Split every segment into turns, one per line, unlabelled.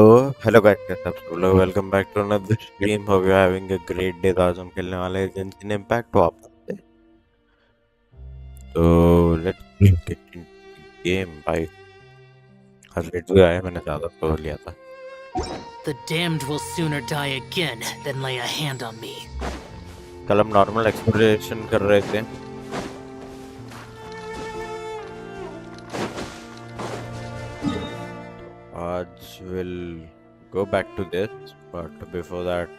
तो hello guys, कैसे आप सब लोग? Welcome back to another stream. Hope you having a great day. तो आज हम खेलने वाले हैं गेंशिन इम्पैक्ट वापस से। तो लेट्स गेट इनटू गेम भाई। आज लेट भी आया, मैंने ज्यादा सो लिया था।
The damned will sooner die again than lay a hand on me.
कल हम नॉर्मल एक्सप्लोरेशन कर रहे थे। आज will go back to this, but before that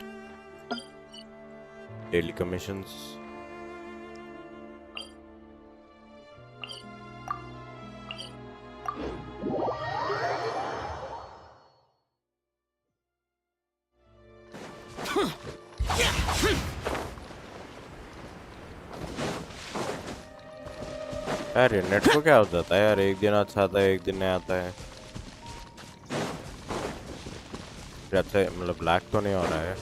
daily commissions. यार ये नेट को क्या हो जाता है यार, एक दिन अच्छा आता है एक दिन नहीं आता है। अच्छा मतलब ब्लैक तो नहीं हो रहा है।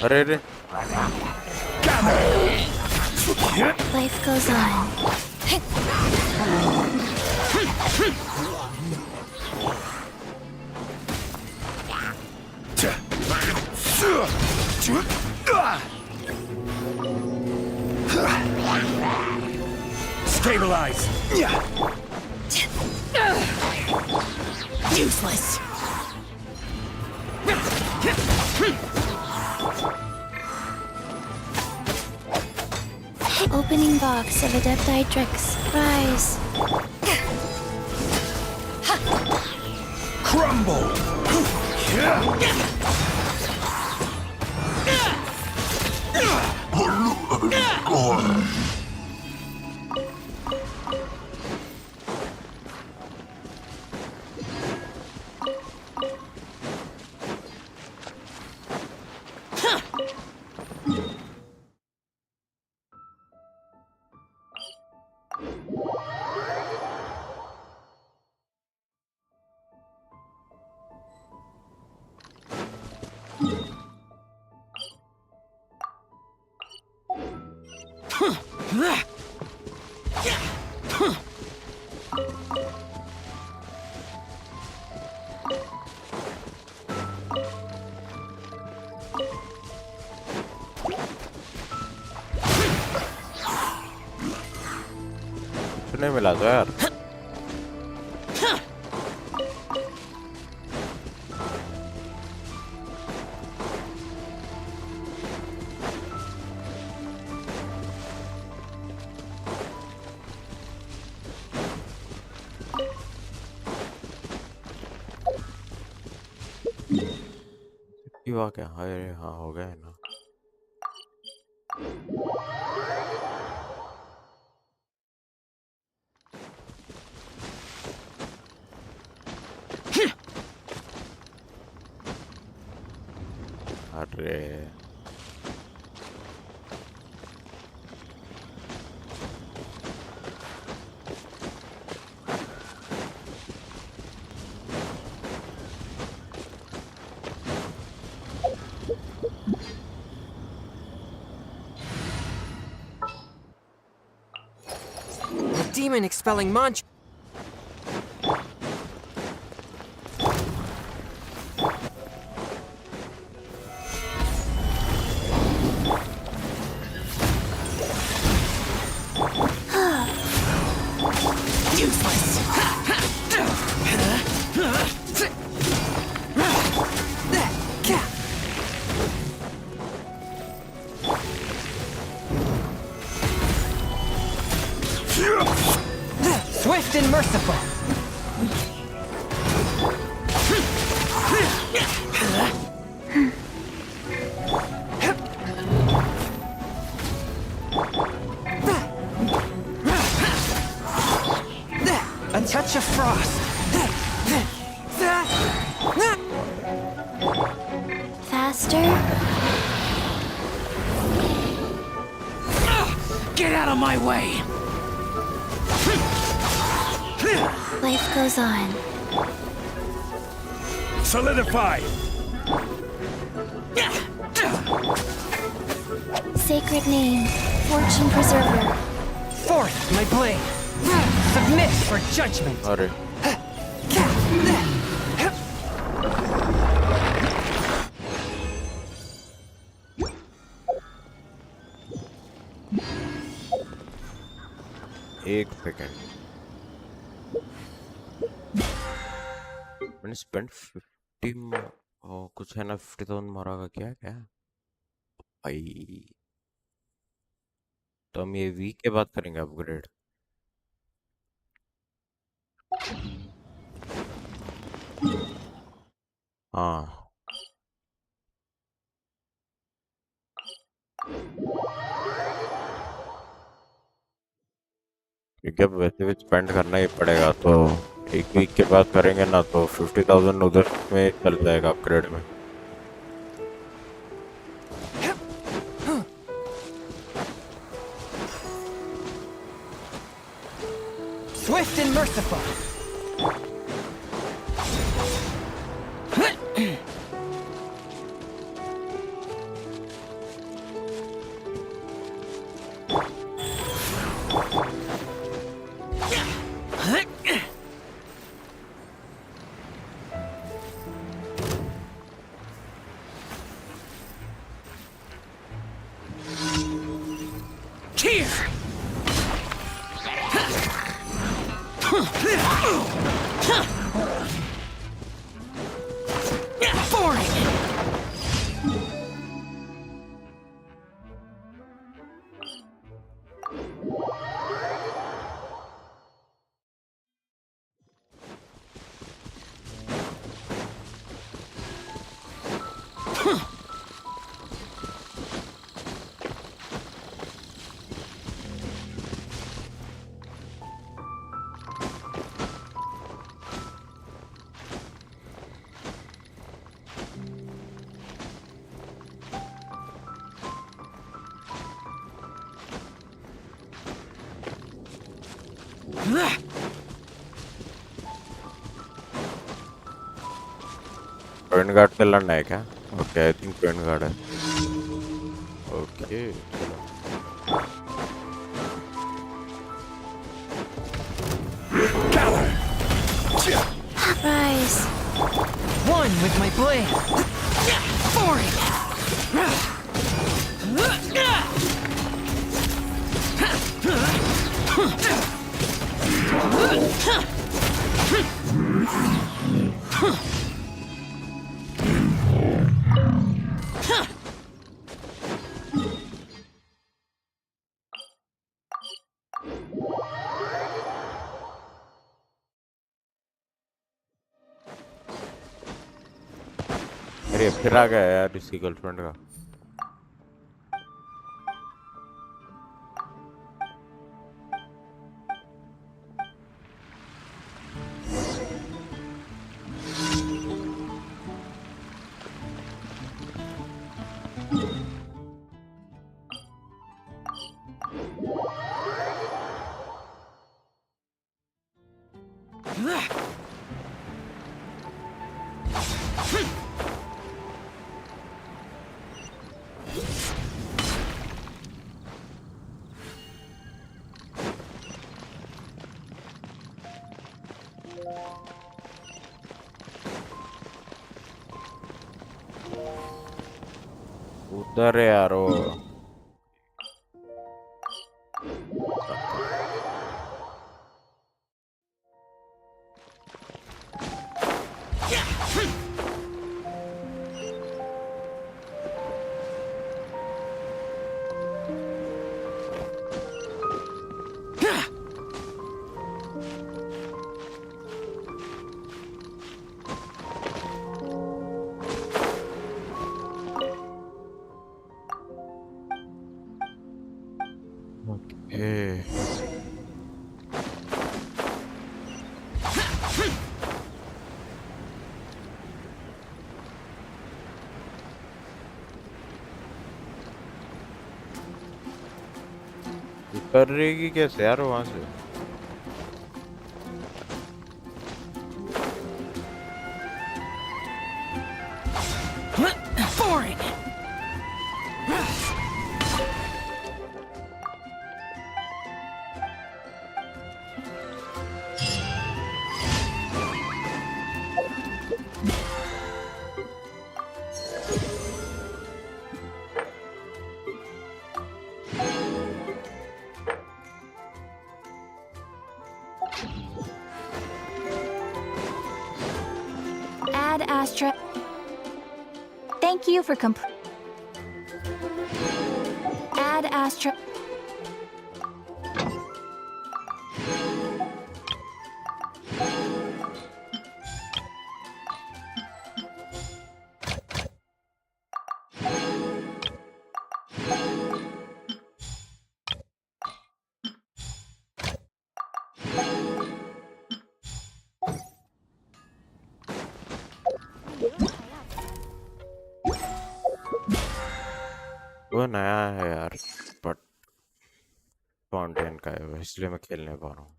अरे अरे
Life goes on.
Stabilize.
Useless.
Opening box of Adepti Tricks. Rise.
Crumble.
कुछ नहीं मिला तो यार। हुआ क्या? अरे हाँ, हो गया है ना। अरे
The demon expelling monster. Swift and merciful. A touch of frost.
Faster.
Get out of my way!
Life goes on.
Solidify!
Sacred name, fortune preserver.
Forth, my blade. Submit for judgment.
अरे एक second, मैंने spend 50 कुछ है ना, 50,000 मारा का क्या क्या भाई। तो हम ये वीक के बाद करेंगे अपग्रेड। हाँ क्योंकि अब वैसे भी स्पेंड करना ही पड़ेगा, तो एक वीक के बाद करेंगे ना, तो 50,000 उधर में चल जाएगा अपग्रेड में।
Swift and merciful. Here!
Train guard पे लड़ना है क्या? Okay, I think train guard है। Okay
Rise.
One with my blade. Forward.
अरे फिर आ गया यार इसकी गर्लफ्रेंड का। उधर है यार वो। ओके कर रहेगी कैसे यार वहां से?
Boring!
Ad Astra. Thank you for Ad Astra.
वो नया है यार, बट फाउंटेन का है वो, इसलिए मैं खेल नहीं पा रहा हूँ।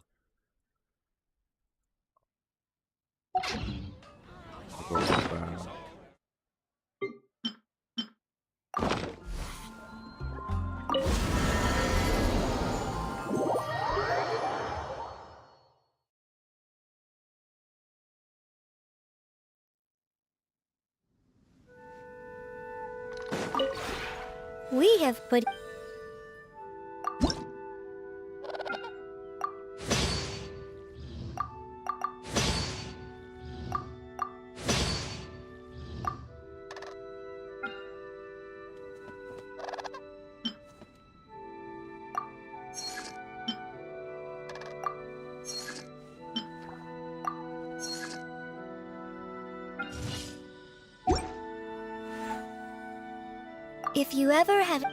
We have put. If you ever have.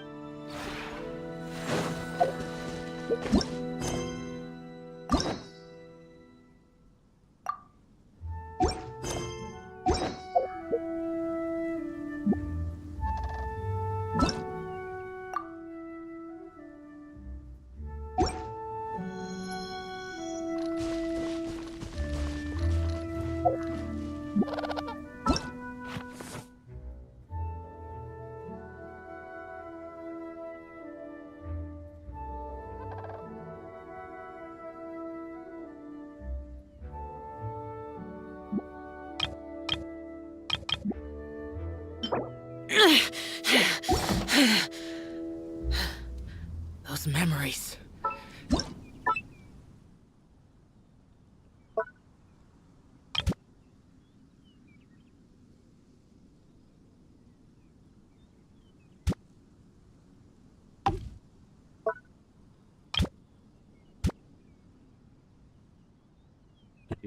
Those memories.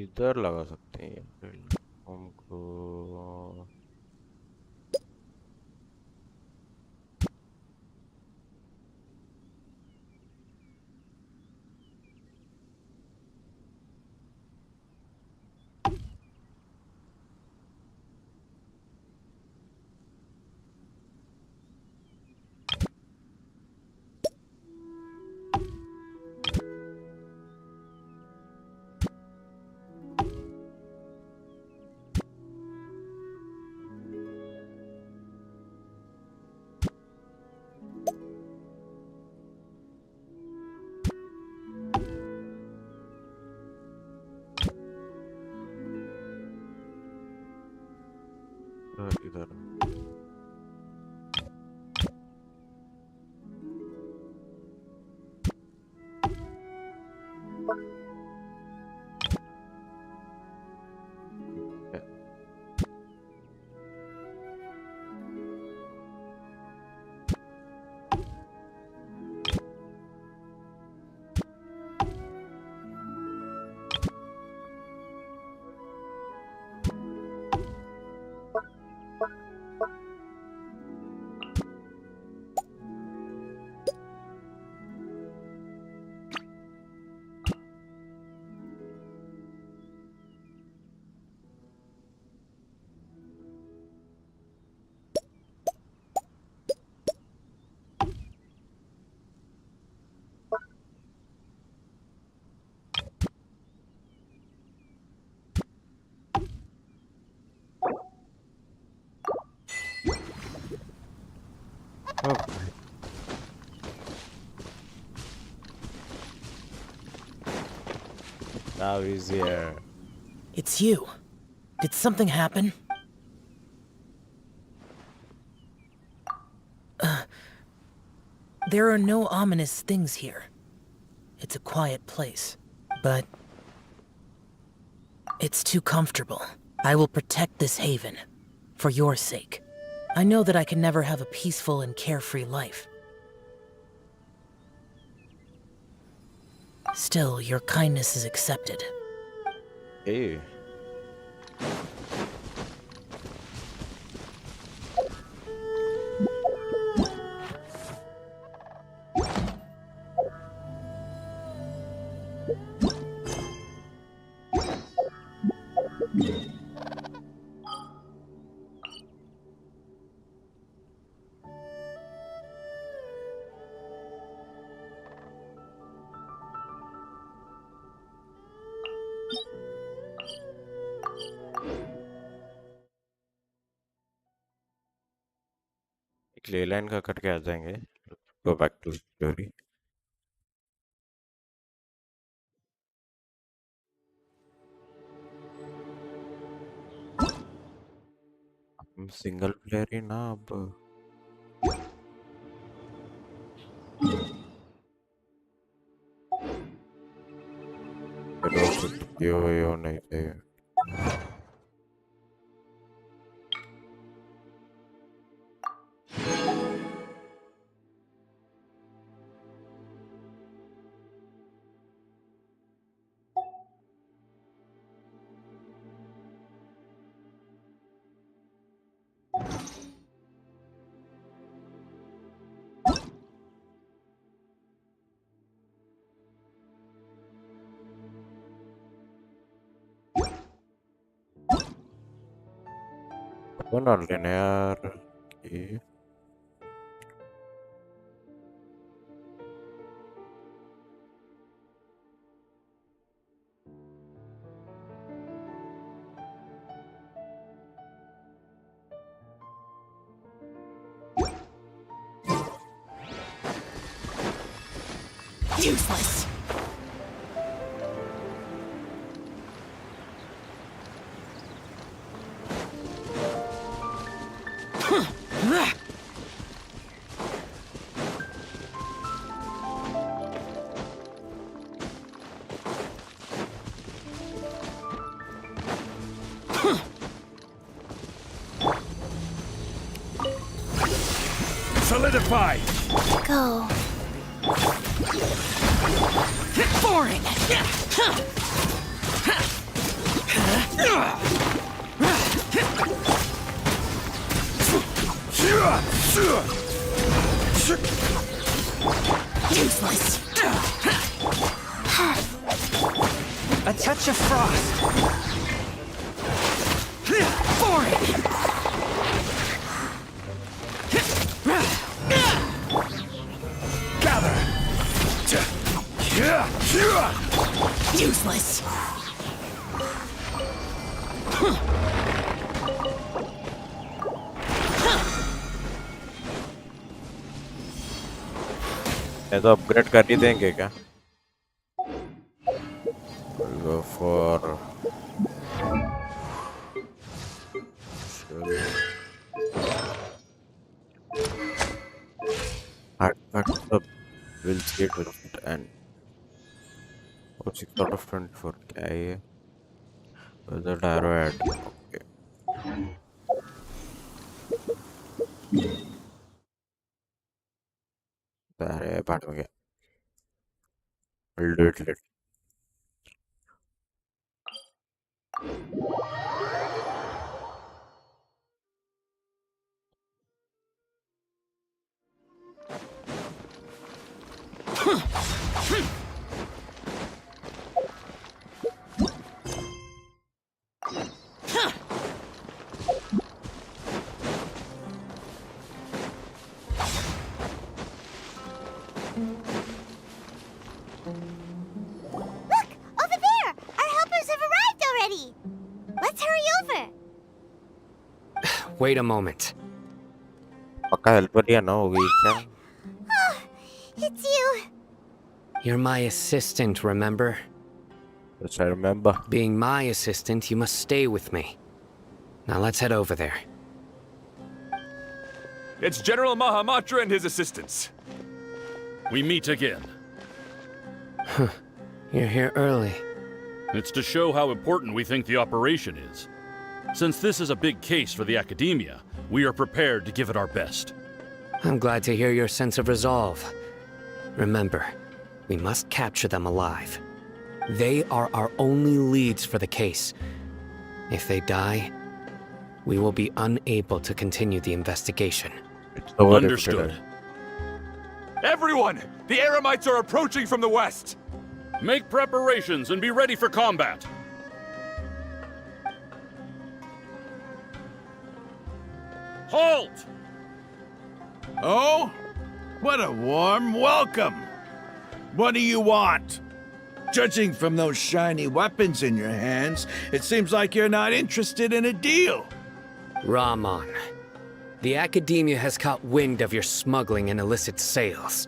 इधर लगा सकते हैं हमको। इधर Oh, now he's here.
It's you. Did something happen? There are no ominous things here. It's a quiet place, but it's too comfortable. I will protect this haven, for your sake. I know that I can never have a peaceful and carefree life. Still, your kindness is accepted.
Hey. एक ले line का करके आ जाएंगे. Go back to story. हम single player ही ना अब. चलो कुछ यो नहीं चाहिए. कौन डाल रहे हैं यार ये.
Useless!
Solidify!
Go.
Boring! Useless!
A touch of frost.
Boring!
Gather!
Useless!
ये तो अपग्रेड कर ही देंगे क्या? Go for artifact sub will see it with it and oh 6 out of 24 क्या है ये? Wizard arrow add okay. अरे पार्ट में गया. I'll do it later.
Look! Over there! Our helpers have arrived already! Let's hurry over!
Wait a moment.
पक्का helper ही है ना होगी क्या?
Oh, it's you.
You're my assistant, remember?
Yes, I remember.
Being my assistant, you must stay with me. Now let's head over there.
It's General Mahamatra and his assistants.
We meet again.
You're here early.
It's to show how important we think the operation is. Since this is a big case for the Academia, we are prepared to give it our best.
I'm glad to hear your sense of resolve. Remember, we must capture them alive. They are our only leads for the case. If they die, we will be unable to continue the investigation.
It's over.
Understood.
Everyone! The Eremites are approaching from the west!
Make preparations and be ready for combat. Halt!
Oh? What a warm welcome! What do you want? Judging from those shiny weapons in your hands, it seems like you're not interested in a deal.
Rahman, the Academia has caught wind of your smuggling and illicit sales.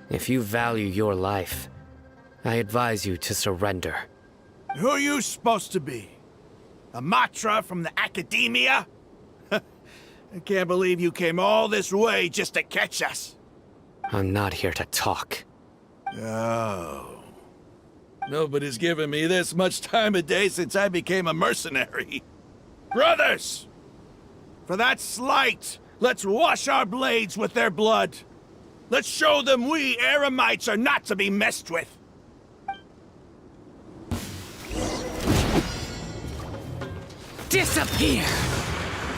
If you value your life, I advise you to surrender.
Who are you supposed to be? A Matra from the Academia? I can't believe you came all this way just to catch us.
I'm not here to talk.
Oh. Nobody's given me this much time of day since I became a mercenary. Brothers! For that slight, let's wash our blades with their blood. Let's show them we Eremites are not to be messed with.
Disappear!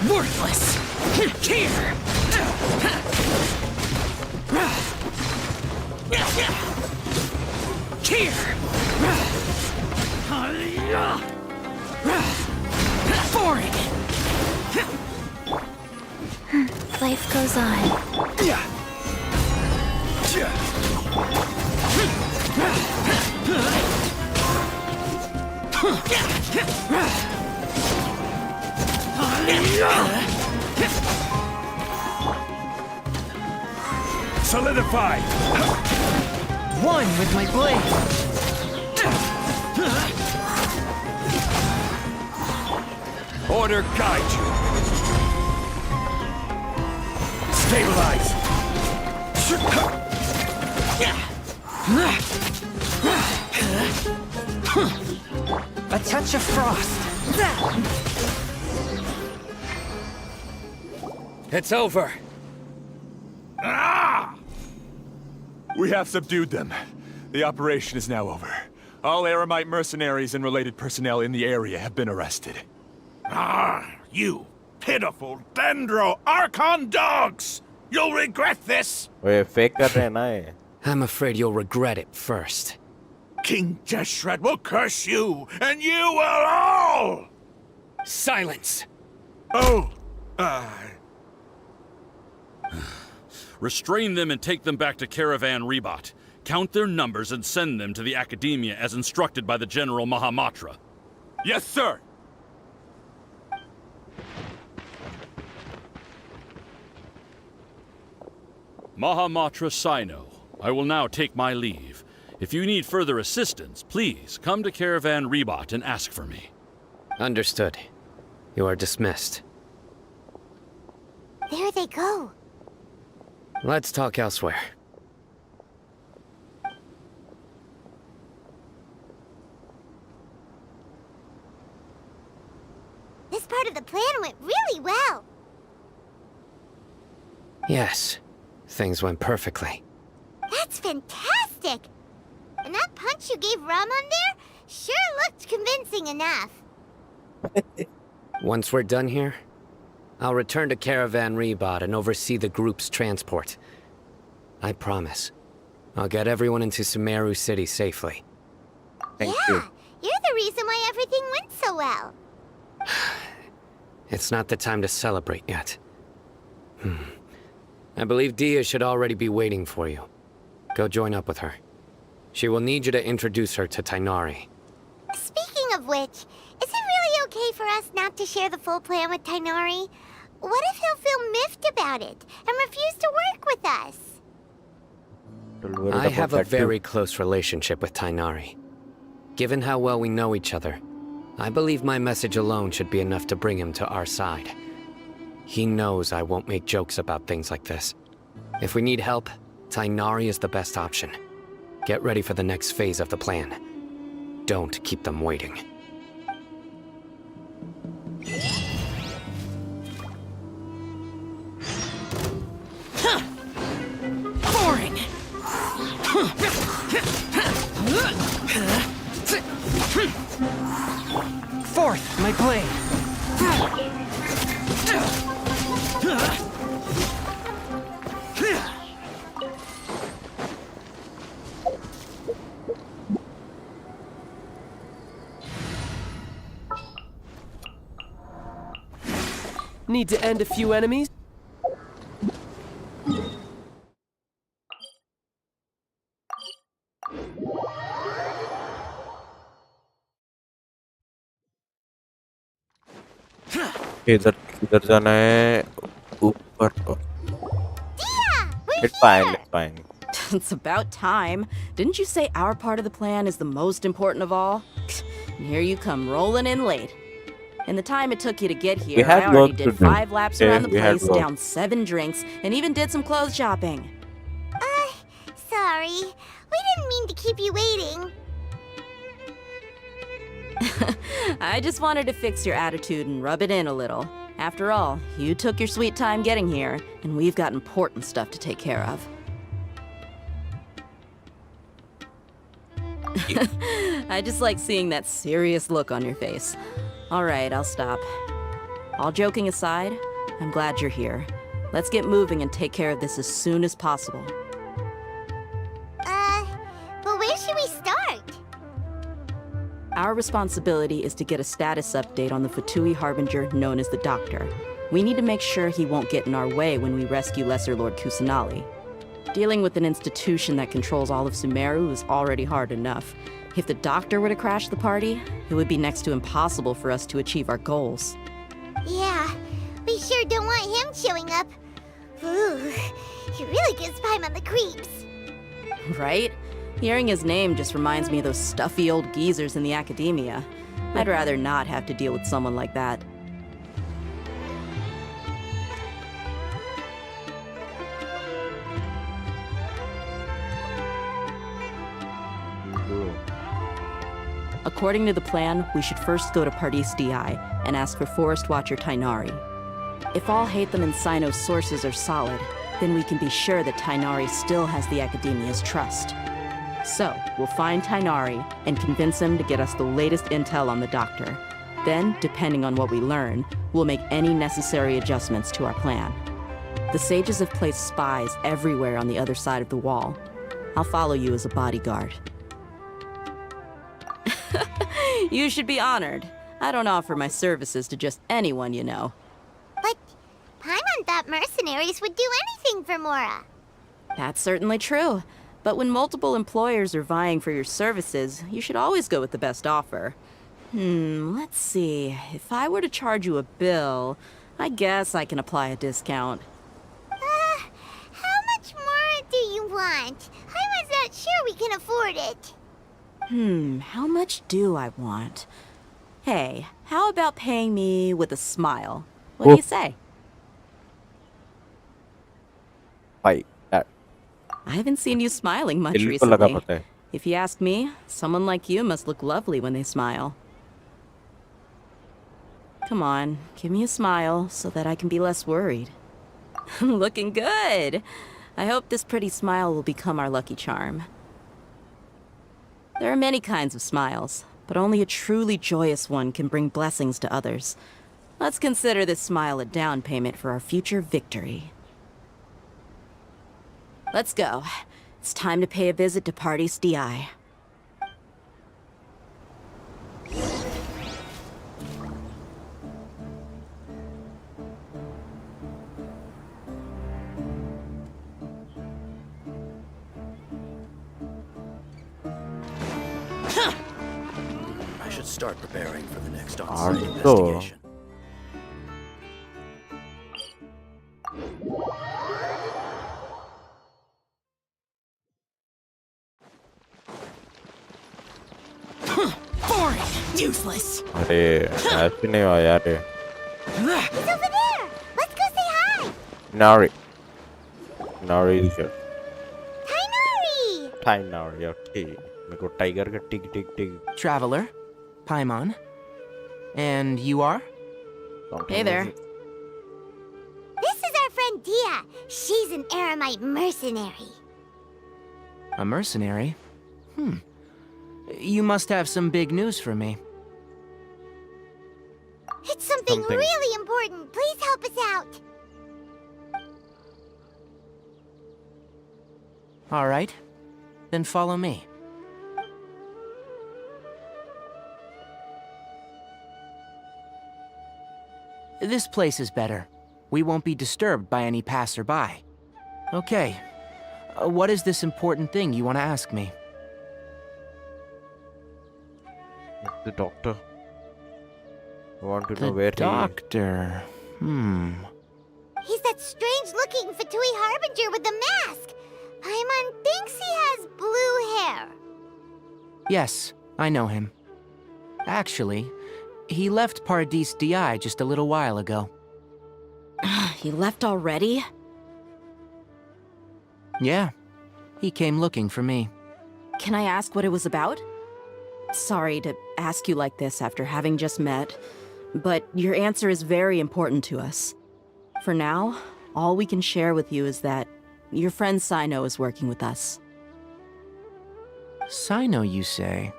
Worthless! Here! Here! Foreign!
Life goes on.
Solidify!
One with my blade!
Order guide you! Stabilize!
A touch of frost! It's over!
We have subdued them. The operation is now over. All Eremite mercenaries and related personnel in the area have been arrested.
You pitiful Dendro Archon dogs! You'll regret this!
ओए fake कर रहे हैं ना ये.
I'm afraid you'll regret it first.
King Jeshret will curse you, and you will all!
Silence!
Oh,
Restrain them and take them back to Caravan Rebot. Count their numbers and send them to the Academia as instructed by the General Mahamatra.
Yes, sir!
Mahamatra Sino, I will now take my leave. If you need further assistance, please come to Caravan Rebot and ask for me.
Understood. You are dismissed.
There they go.
Let's talk elsewhere.
This part of the plan went really well.
Yes, things went perfectly.
That's fantastic! And that punch you gave Ramon there sure looked convincing enough.
Once we're done here, I'll return to Caravan Rebot and oversee the group's transport. I promise. I'll get everyone into Sumeru City safely.
Thank
yeah,
you.
you're the reason why everything went so well.
It's not the time to celebrate yet. I believe Dia should already be waiting for you. Go join up with her. She will need you to introduce her to Tainari.
Speaking of which, is it really okay for us not to share the full plan with Tainari? What if he'll feel miffed about about it and refused to work with us.
Still worried
I
about
have a
that too.
very close relationship with Tainari. Given how well we know each other, I believe my message alone should be enough to bring him to our side. He knows I won't make jokes about things like this. If we need help, Tainari is the best option. Get ready for the next phase of the plan. Don't keep them waiting.
Boring! Fourth, my blade.
Need to end a few enemies?
इधर इधर जाना है ऊपर
We're
it's fine
here!
it's fine
It's about time. Didn't you say our part of the plan is the most important of all? And here you come rolling in late. In the time it took you to get here,
had
I already
work to
did
do.
5 laps
Yeah,
around the
we had
place,
work.
down 7 drinks, and even did some clothes shopping.
Sorry. We didn't mean to keep you waiting.
I just wanted to fix your attitude and rub it in a little. After all, you took your sweet time getting here, and we've got important stuff to take care of. I just like seeing that serious look on your face. Alright, I'll stop. All joking aside, I'm glad you're here. Let's get moving and take care of this as soon as possible.
But where should we start?
Our responsibility is to get a status update on the Fatui Harbinger known as the Doctor. We need to make sure he won't get in our way when we rescue Lesser Lord Kusanali. Dealing with an institution that controls all of Sumeru is already hard enough. If the Doctor were to crash the party, it would be next to impossible for us to achieve our goals.
Yeah, we sure don't want him showing up. Ooh, he really gives Paimon the creeps.
Right? Hearing his name just reminds me of those stuffy old geezers in the academia. I'd rather not have to deal with someone like that. According to the plan, we should first go to Pardis DI and ask for Forest Watcher Tainari. If all Hatham and Sino's sources are solid, then we can be sure that Tainari still has the Academia's trust. So, we'll find Tainari and convince him to get us the latest intel on the Doctor. Then, depending on what we learn, we'll make any necessary adjustments to our plan. The sages have placed spies everywhere on the other side of the wall. I'll follow you as a bodyguard. You should be honored. I don't offer my services to just anyone you know.
But Paimon thought mercenaries would do anything for Mora.
That's certainly true. But when multiple employers are vying for your services, you should always go with the best offer. Let's see. If I were to charge you a bill, I guess I can apply a discount.
How much more do you want? Paimon's not sure we can afford it.
How much do I want? Hey, how about paying me with a smile? What do you say?
भाई that
I haven't seen you smiling much
दिल को लगा
recently.
पता है
If you ask me, someone like you must look lovely when they smile. Come on, give me a smile so that I can be less worried. Looking good! I hope this pretty smile will become our lucky charm. There are many kinds of smiles, but only a truly joyous one can bring blessings to others. Let's consider this smile a down payment for our future victory. Let's go. It's time to pay a visit to Pardis DI.
I should start preparing for the next
Art
on-site
तो
investigation.
Useless.
अरे ऐसे नहीं हुआ यार ये.
He's over there! Let's go say hi!
Nari. Nari is your
Tainari!
time now. Your tea. मेरे को tiger का टिक टिक टिक.
Traveler, Paimon. And you are?
Hey there.
This is our friend Dia. She's an Aramite mercenary.
A mercenary? You must have some big news for me.
It's something really important. Please help us out.
All right. Then follow me. This place is better. We won't be disturbed by any passerby. Okay. What is this important thing you want to ask me?
The doctor. I want to know
The
where
doctor.
He's that strange-looking Fatui Harbinger with the mask. Paimon thinks he has blue hair.
Yes, I know him. Actually, he left Paradis Di just a little while ago.
He left already?
Yeah, he came looking for me.
Can I ask what it was about? Sorry to ask you like this after having just met, but your answer is very important to us. For now, all we can share with you is that your friend Sino is working with us.
Sino, you say?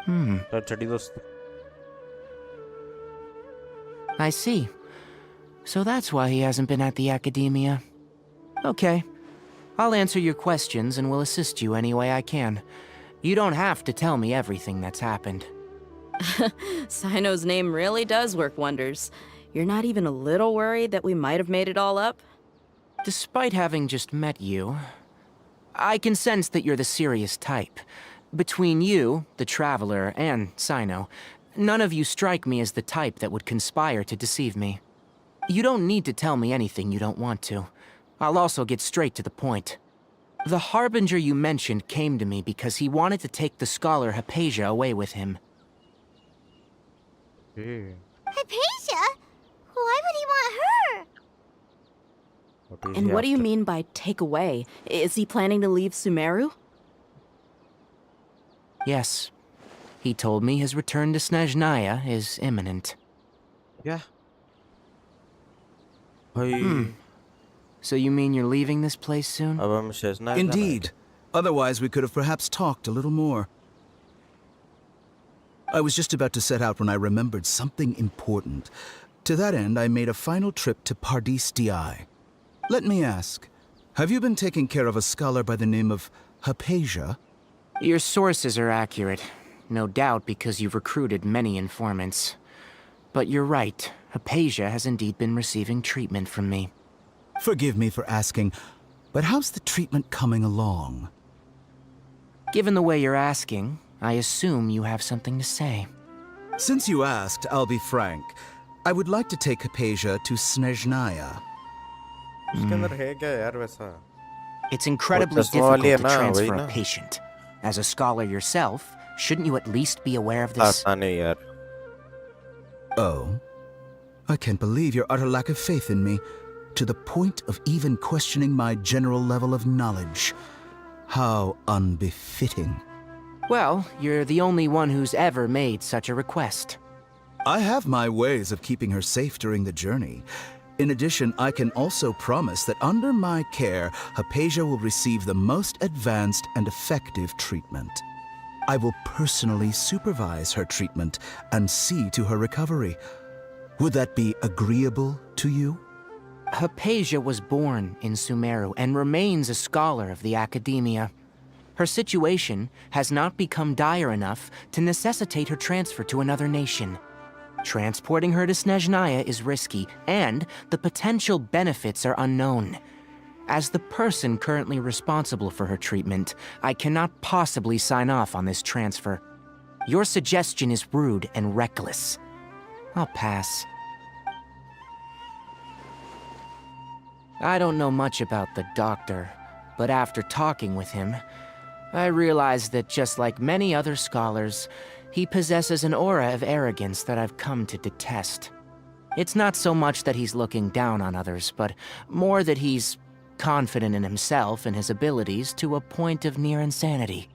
चढ़ी दोस्त.
I see. So that's why he hasn't been at the academia. Okay. I'll answer your questions and will assist you any way I can. You don't have to tell me everything that's happened.
Sino's name really does work wonders. You're not even a little worried that we might have made it all up?
Despite having just met you, I can sense that you're the serious type. Between you, the Traveler, and Sino, none of you strike me as the type that would conspire to deceive me. You don't need to tell me anything you don't want to. I'll also get straight to the point. The Harbinger you mentioned came to me because he wanted to take the scholar Hypatia away with him.
Hypatia? Why would he want her?
And what do you mean by take away? Is he planning to leave Sumeru?
Yes. He told me his return to Snezhnaya is imminent.
Yeah. भाई.
So you mean you're leaving this place soon?
अब हम Sheshnag
Indeed. Otherwise, we could have perhaps talked a little more. I was just about to set out when I remembered something important. To that end, I made a final trip to Paradis Di. Let me ask, have you been taking care of a scholar by the name of Hypatia?
Your sources are accurate. No doubt because you've recruited many informants. But you're right. Hypatia has indeed been receiving treatment from me.
Forgive me for asking, but how's the treatment coming along?
Given the way you're asking, I assume you have something to say.
Since you asked, I'll be frank. I would like to take Hypatia to Snezhnaya.
उसके अंदर है क्या यार वैसा?
It's incredibly
चश्मा वाली है
difficult to
ना,
transfer
वही
a
ना?
patient. As a scholar yourself, shouldn't you at least be aware of this?
आसान है यार.
Oh? I can't believe your utter lack of faith in me, to the point of even questioning my general level of knowledge. How unbefitting.
Well, you're the only one who's ever made such a request.
I have my ways of keeping her safe during the journey. In addition, I can also promise that under my care, Hypatia will receive the most advanced and effective treatment. I will personally supervise her treatment and see to her recovery. Would that be agreeable to you?
Hypatia was born in Sumeru and remains a scholar of the academia. Her situation has not become dire enough to necessitate her transfer to another nation. Transporting her to Snezhnaya is risky, and the potential benefits are unknown. As the person currently responsible for her treatment, I cannot possibly sign off on this transfer. Your suggestion is rude and reckless. I'll pass. I don't know much about the doctor, but after talking with him, I realize that just like many other scholars, he possesses an aura of arrogance that I've come to detest. It's not so much that he's looking down on others, but more that he's confident in himself and his abilities to a point of near insanity.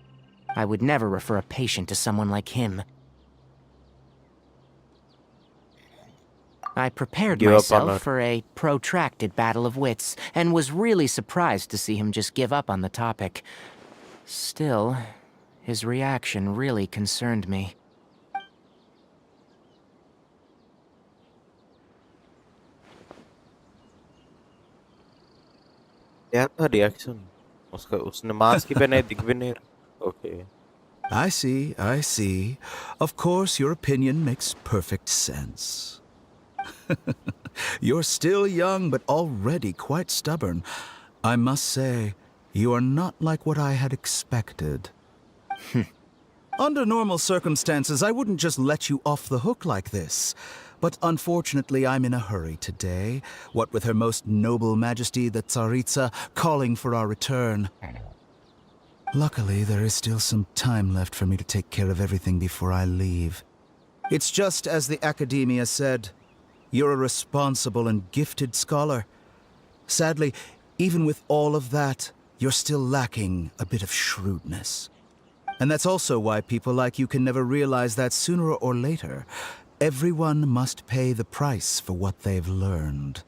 I would never refer a patient to someone like him. I prepared
Give up on
myself
her.
for a protracted battle of wits, and was really surprised to see him just give up on the topic. Still, his reaction really concerned me.
क्या था reaction उसका? उसने mask ही पहना है, दिख भी नहीं रहा। Okay.
I see, I see. Of course, your opinion makes perfect sense. You're still young, but already quite stubborn. I must say, you are not like what I had expected. Under normal circumstances, I wouldn't just let you off the hook like this. But unfortunately, I'm in a hurry today, what with Her Most Noble Majesty the Tsaritsa calling for our return. Luckily, there is still some time left for me to take care of everything before I leave. It's just as the Academia said. You're a responsible and gifted scholar. Sadly, even with all of that, you're still lacking a bit of shrewdness. And that's also why people like you can never realize that sooner or later, everyone must pay the price for what they've learned.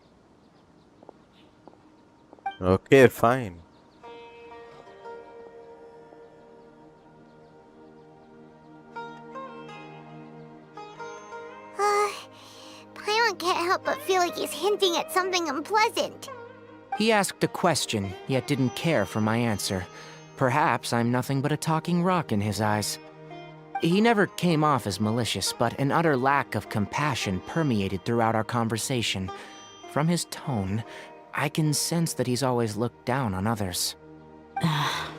Okay, fine.
Paimon can't help but feel like he's hinting at something unpleasant.
He asked a question, yet didn't care for my answer. Perhaps I'm nothing but a talking rock in his eyes. He never came off as malicious, but an utter lack of compassion permeated throughout our conversation. From his tone, I can sense that he's always looked down on others.
I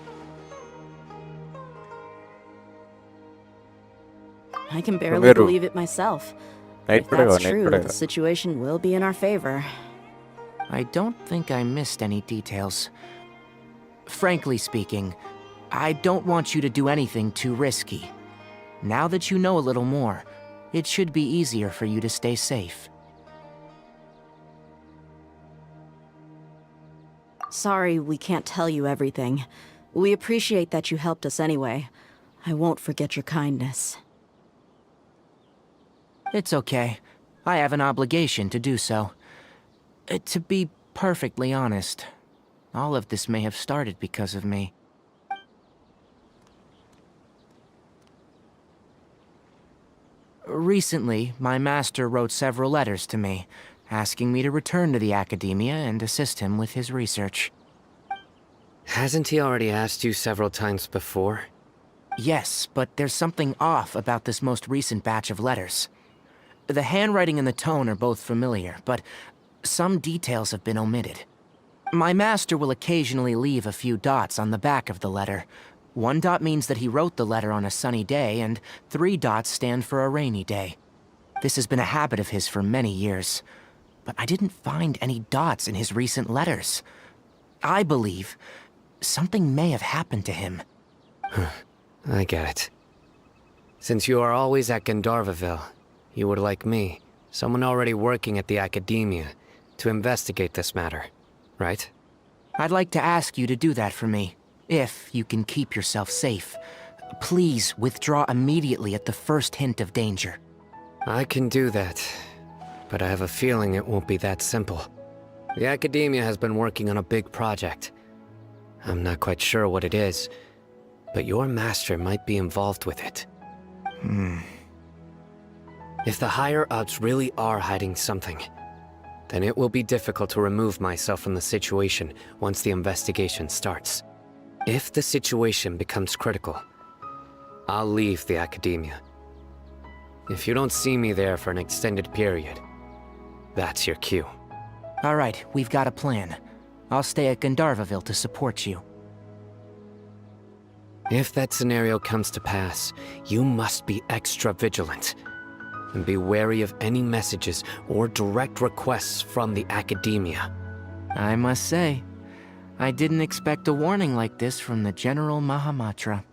can barely
Sumeru.
believe it myself.
Night
If that's
night
true,
padega.
the situation will be in our favor.
I don't think I missed any details. Frankly speaking, I don't want you to do anything too risky. Now that you know a little more, it should be easier for you to stay safe.
Sorry we can't tell you everything. We appreciate that you helped us anyway. I won't forget your kindness.
It's okay. I have an obligation to do so. To be perfectly honest, all of this may have started because of me. Recently, my master wrote several letters to me, asking me to return to the Academia and assist him with his research.
Hasn't he already asked you several times before?
Yes, but there's something off about this most recent batch of letters. The handwriting and the tone are both familiar, but some details have been omitted. My master will occasionally leave a few dots on the back of the letter. 1 dot means that he wrote the letter on a sunny day, and 3 dots stand for a rainy day. This has been a habit of his for many years, but I didn't find any dots in his recent letters. I believe something may have happened to him.
I get it. Since you are always at Gandharvaville, you would like me, someone already working at the Academia, to investigate this matter, right?
I'd like to ask you to do that for me, if you can keep yourself safe. Please withdraw immediately at the first hint of danger.
I can do that, but I have a feeling it won't be that simple. The Academia has been working on a big project. I'm not quite sure what it is, but your master might be involved with it. If the higher-ups really are hiding something, then it will be difficult to remove myself from the situation once the investigation starts. If the situation becomes critical, I'll leave the Academia. If you don't see me there for an extended period, that's your cue.
All right, we've got a plan. I'll stay at Gandharvaville to support you.
If that scenario comes to pass, you must be extra vigilant. And be wary of any messages or direct requests from the Academia.
I must say, I didn't expect a warning like this from the General Mahamatra.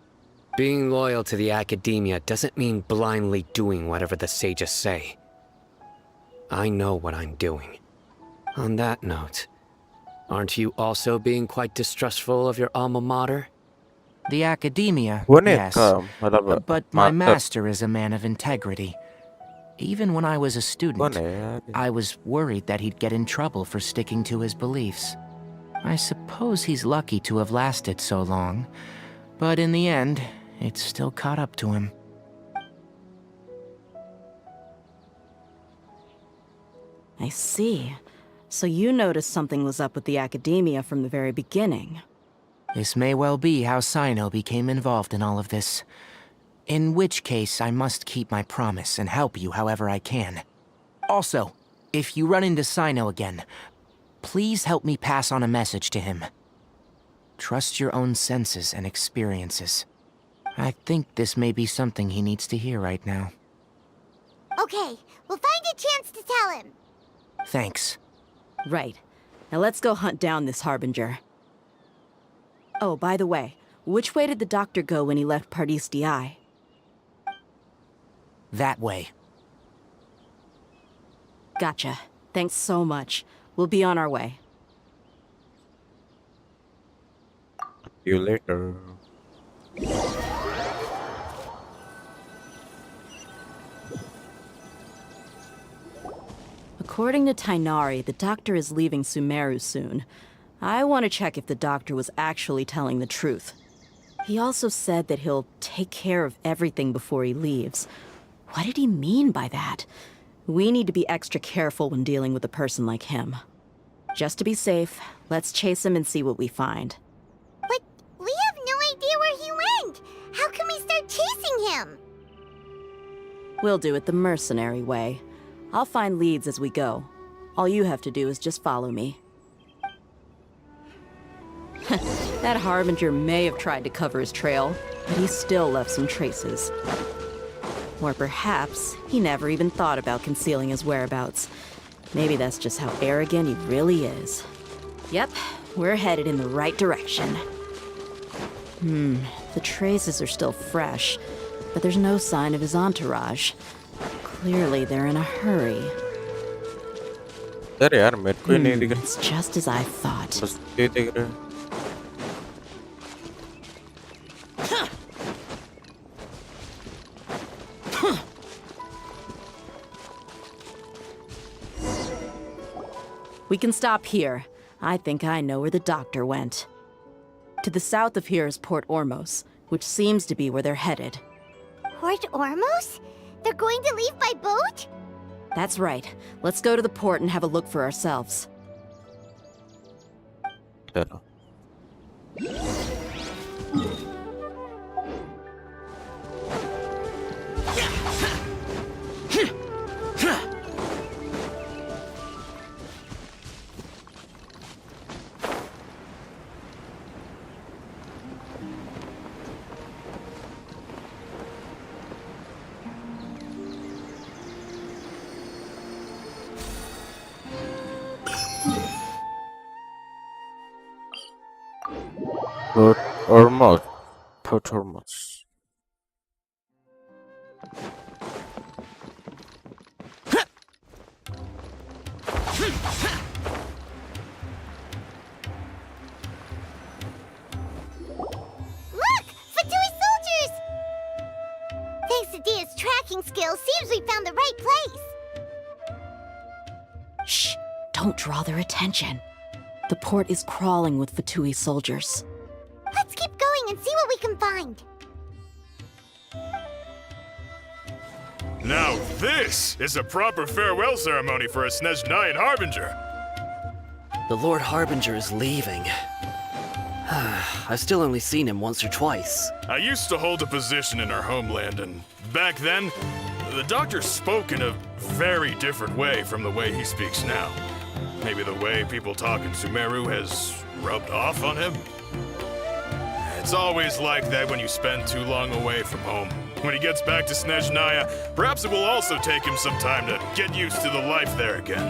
Being loyal to the Academia doesn't mean blindly doing whatever the sages say. I know what I'm doing. On that note, aren't you also being quite distrustful of your alma mater?
The Academia,
One
yes.
मतलब
But my
master
master is a man of integrity. Even when I was a
कौन
student,
है यार?
I was worried that he'd get in trouble for sticking to his beliefs. I suppose he's lucky to have lasted so long, but in the end, it's still caught up to him.
I see. So you noticed something was up with the Academia from the very beginning.
This may well be how Sino became involved in all of this. In which case, I must keep my promise and help you however I can. Also, if you run into Sino again, please help me pass on a message to him. Trust your own senses and experiences. I think this may be something he needs to hear right now.
Okay, we'll find a chance to tell him.
Thanks.
Right. Now let's go hunt down this Harbinger. Oh, by the way, which way did the doctor go when he left Pardis Di?
That way.
Gotcha. Thanks so much. We'll be on our way.
See you later.
According to Tainari, the doctor is leaving Sumeru soon. I want to check if the doctor was actually telling the truth. He also said that he'll take care of everything before he leaves. What did he mean by that? We need to be extra careful when dealing with a person like him. Just to be safe, let's chase him and see what we find.
But we have no idea where he went. How can we start chasing him?
We'll do it the mercenary way. I'll find leads as we go. All you have to do is just follow me. That Harbinger may have tried to cover his trail, but he still left some traces. Or perhaps he never even thought about concealing his whereabouts. Maybe that's just how arrogant he really is. Yep, we're headed in the right direction. The traces are still fresh, but there's no sign of his entourage. Clearly they're in a hurry.
यार यार मेरे को ही नहीं दिख रहा
It's just as I thought.
बस ये दिख रहा है
We can stop here. I think I know where the doctor went. To the south of here is Port Ormos, which seems to be where they're headed.
Port Ormos? They're going to leave by boat?
That's right. Let's go to the port and have a look for ourselves.
चलो Port Ormos. Port Ormos.
Look! Fatui soldiers! Thanks to Dia's tracking skills, seems we found the right place.
Shh! Don't draw their attention. The port is crawling with Fatui soldiers.
Let's keep going and see what we can find.
Now this is a proper farewell ceremony for a Snezhnayan Harbinger.
The Lord Harbinger is leaving. I've still only seen him once or twice.
I used to hold a position in our homeland, and back then, the doctor spoke in a very different way from the way he speaks now. Maybe the way people talk in Sumeru has rubbed off on him? It's always like that when you spend too long away from home. When he gets back to Snezhnaya, perhaps it will also take him some time to get used to the life there again.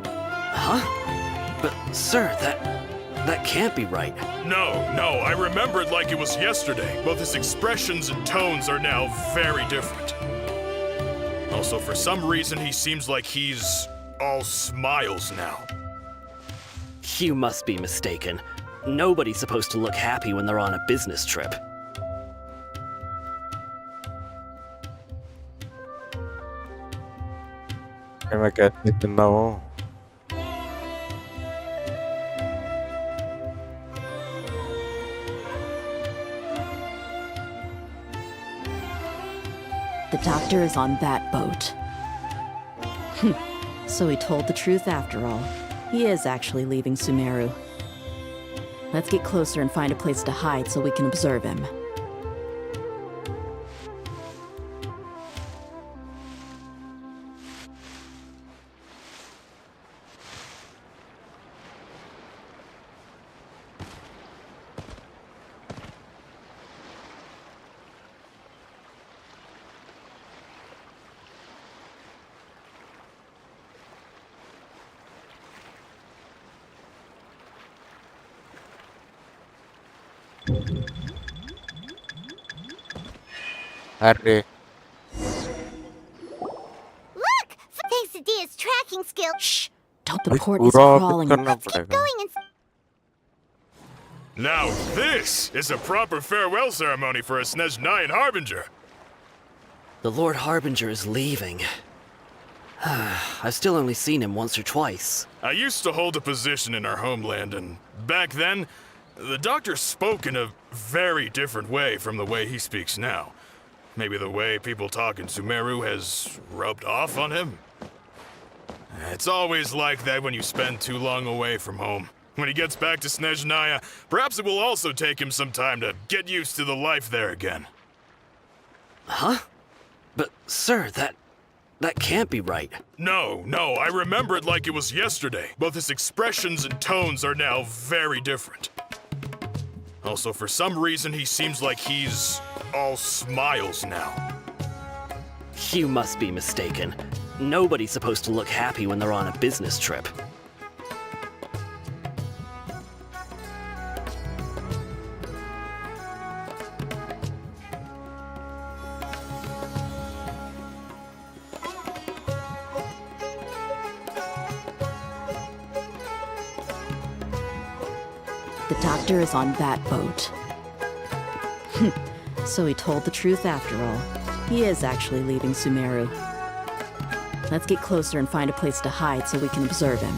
Huh? But, sir, that... That can't be right.
No, I remember it like it was yesterday. Both his expressions and tones are now very different. Also, for some reason, he seems like he's all smiles now.
You must be mistaken. Nobody's supposed to look happy when they're on a business trip.
मैं कैसे जिंदा हूँ?
The doctor is on that boat. So he told the truth after all. He is actually leaving Sumeru. Let's get closer and find a place to hide so we can observe him.
अरे
Look! Thanks to Dia's tracking skill.
Shh! Don't the
भाई
port is
पूरा
crawling.
करना
Let's keep
पड़ेगा.
going and
Now this is a proper farewell ceremony for a Snezhnayan Harbinger.
The Lord Harbinger is leaving. I've still only seen him once or twice.
I used to hold a position in our homeland, and back then, the doctor spoke in a very different way from the way he speaks now. Maybe the way people talk in Sumeru has rubbed off on him? It's always like that when you spend too long away from home. When he gets back to Snezhnaya, perhaps it will also take him some time to get used to the life there again.
Huh? But, sir, that can't be right.
No, I remember it like it was yesterday. Both his expressions and tones are now very different. Also, for some reason, he seems like he's all smiles now.
You must be mistaken. Nobody's supposed to look happy when they're on a business trip.
The doctor is on that boat. So he told the truth after all. He is actually leaving Sumeru. Let's get closer and find a place to hide so we can observe him.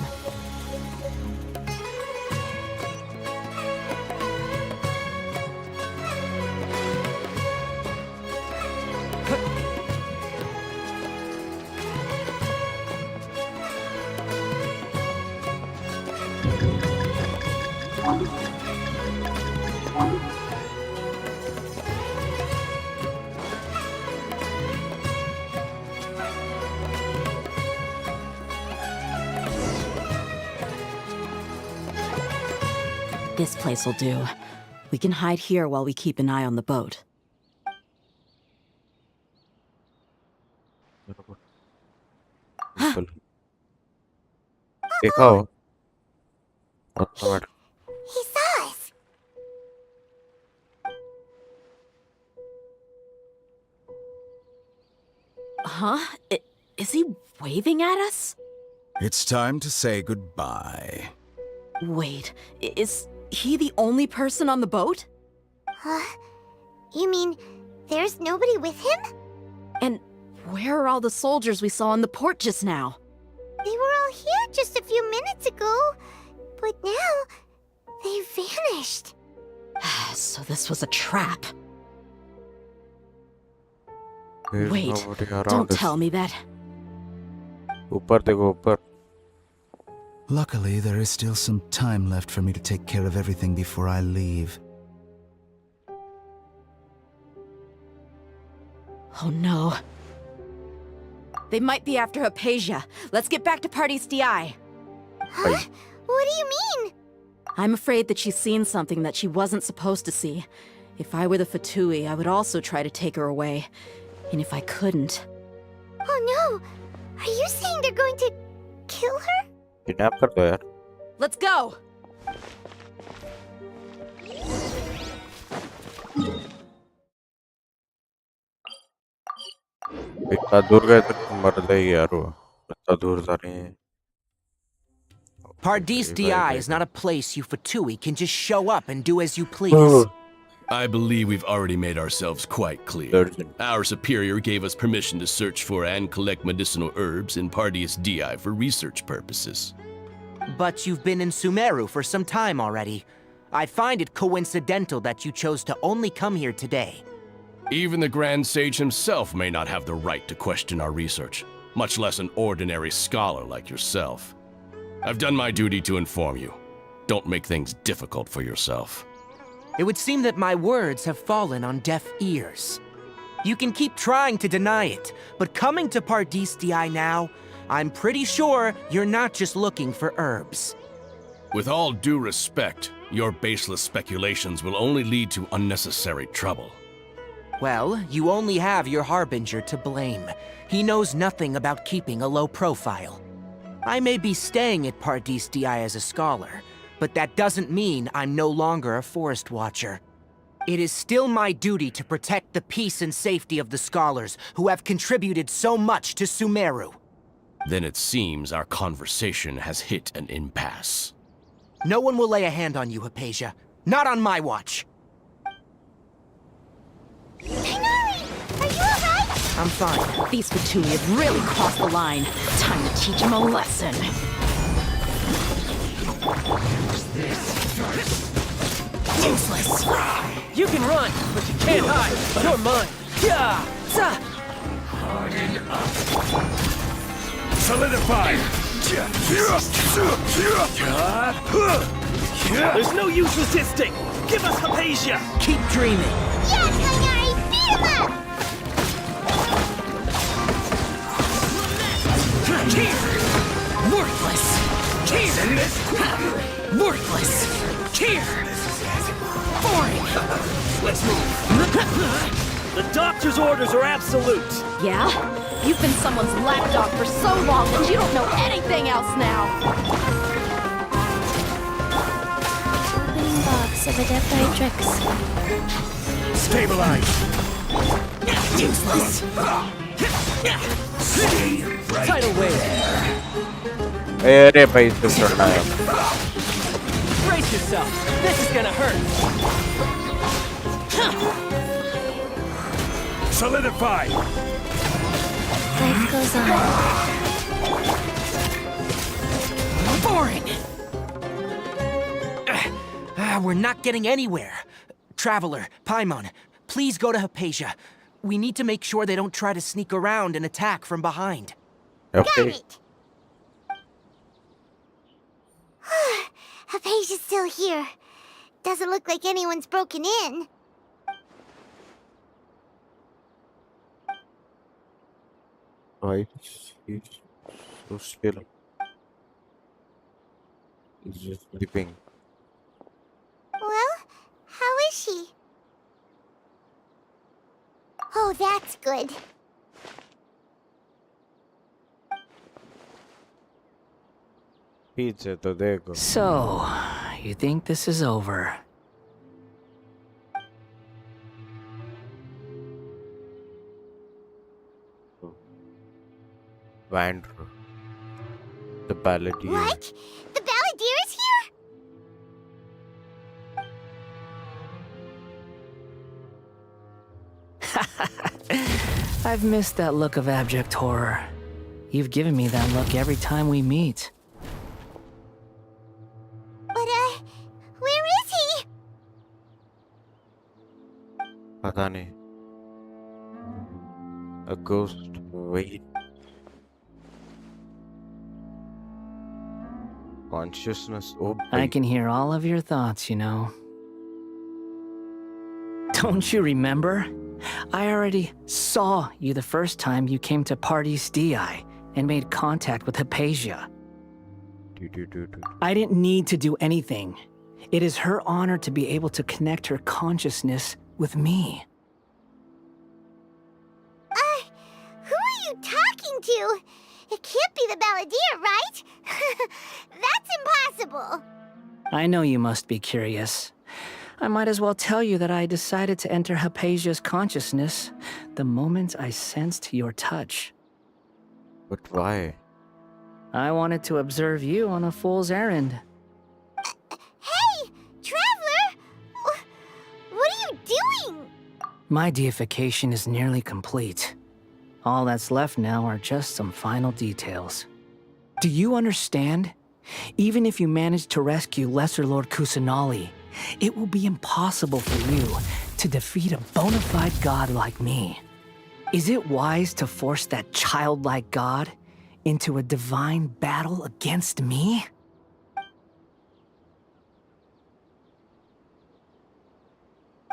This place will do. We can hide here while we keep an eye on the boat.
बिल्कुल. देखा हो? Automatic.
he saw us.
Huh? Is he waving at us?
It's time to say goodbye.
Wait, is he the only person on the boat?
You mean there's nobody with him?
And where are all the soldiers we saw in the port just now?
They were all here just a few minutes ago, but now they vanished.
So this was a trap.
There's
Wait,
nobody around
don't
us.
tell me that.
ऊपर देखो ऊपर.
Luckily, there is still some time left for me to take care of everything before I leave.
Oh no. They might be after Hypatia. Let's get back to Party's DI.
Huh? What do you mean?
I'm afraid that she's seen something that she wasn't supposed to see. If I were the Fatui, I would also try to take her away. And if I couldn't...
Oh no! Are you saying they're going to kill her?
Kidnap कर दो यार.
Let's go!
इतना दूर गए तो मर गए यार वो इतना दूर जा रहे हैं
Pardis DI is not a place you Fatui can just show up and do as you please.
Oh,
I believe we've already made ourselves quite clear.
Urgent.
Our superior gave us permission to search for and collect medicinal herbs in Pardius Di for research purposes.
But you've been in Sumeru for some time already. I find it coincidental that you chose to only come here today.
Even the Grand Sage himself may not have the right to question our research, much less an ordinary scholar like yourself. I've done my duty to inform you. Don't make things difficult for yourself.
It would seem that my words have fallen on deaf ears. You can keep trying to deny it, but coming to Pardis Di now, I'm pretty sure you're not just looking for herbs.
With all due respect, your baseless speculations will only lead to unnecessary trouble.
Well, you only have your Harbinger to blame. He knows nothing about keeping a low profile. I may be staying at Pardis Di as a scholar, but that doesn't mean I'm no longer a Forest Watcher. It is still my duty to protect the peace and safety of the scholars who have contributed so much to Sumeru.
Then it seems our conversation has hit an impasse.
No one will lay a hand on you, Hypatia. Not on my watch.
Tighnari! Are you alright?
I'm fine.
These Fatui have really crossed the line. Time to teach them a lesson. Useless.
You can run, but you can't hide. You're mine. Yeah.
Solidify!
There's no use resisting. Give us Hypatia.
Keep dreaming.
Yes, Tighnari! Beat him up!
Worthless. Worthless. Boring. Let's move. The doctor's orders are absolute.
Yeah? You've been someone's lapdog for so long that you don't know anything else now.
Opening box of Adepti
Stabilize!
Useless. Tidal wave.
अरे भाई इसको चढ़ना है
Brace yourself. This is gonna hurt.
Solidify!
Life goes on.
Boring. We're not getting anywhere. Traveler, Paimon, please go to Hypatia. We need to make sure they don't try to sneak around and attack from behind.
Got
Okay.
it! Hypatia's still here. Doesn't look like anyone's broken in.
Why he's so still? He's just sleeping.
Well, how is she? Oh, that's good.
Pizza तो देखो.
So, you think this is over?
Vandro. The Paladin.
What? The Balladeer is here?
I've missed that look of abject horror. You've given me that look every time we meet.
But, where is he?
पता नहीं. A ghost. Wait. Consciousness. Oh,
I can hear all of your thoughts, you know. Don't you remember? I already saw you the first time you came to Pardis Di and made contact with Hypatia. I didn't need to do anything. It is her honor to be able to connect her consciousness with me.
Who are you talking to? It can't be the Balladeer, right? That's impossible.
I know you must be curious. I might as well tell you that I decided to enter Hypatia's consciousness the moment I sensed your touch.
But why?
I wanted to observe you on a fool's errand.
Hey, Traveler! What are you doing?
My deification is nearly complete. All that's left now are just some final details. Do you understand? Even if you manage to rescue Lesser Lord Kusanali, it will be impossible for you to defeat a bona fide god like me. Is it wise to force that childlike god into a divine battle against me?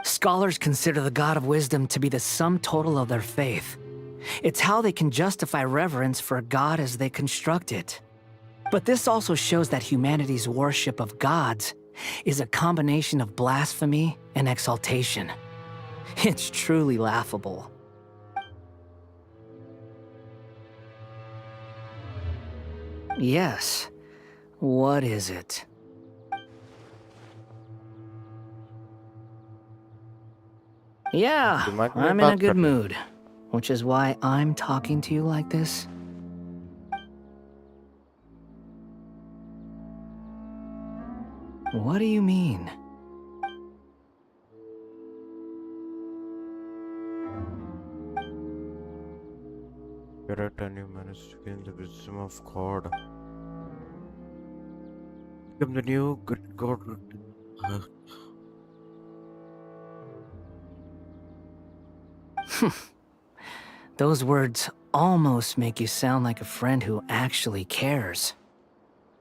Scholars consider the God of Wisdom to be the sum total of their faith. It's how they can justify reverence for a god as they construct it. But this also shows that humanity's worship of gods is a combination of blasphemy and exaltation. It's truly laughable. Yes. What is it? Yeah,
You might be
I'm in a
about
good
to-
mood, which is why I'm talking to you like this. What do you mean?
You're at and you managed to gain the wisdom of God. Become the new good God.
Those words almost make you sound like a friend who actually cares.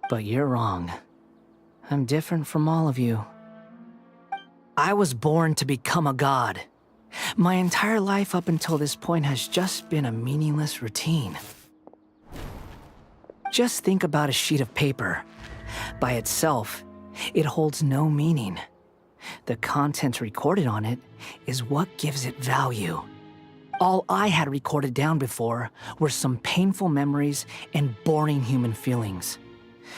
But you're wrong. I'm different from all of you. I was born to become a god. My entire life up until this point has just been a meaningless routine. Just think about a sheet of paper. By itself, it holds no meaning. The content recorded on it is what gives it value. All I had recorded down before were some painful memories and boring human feelings.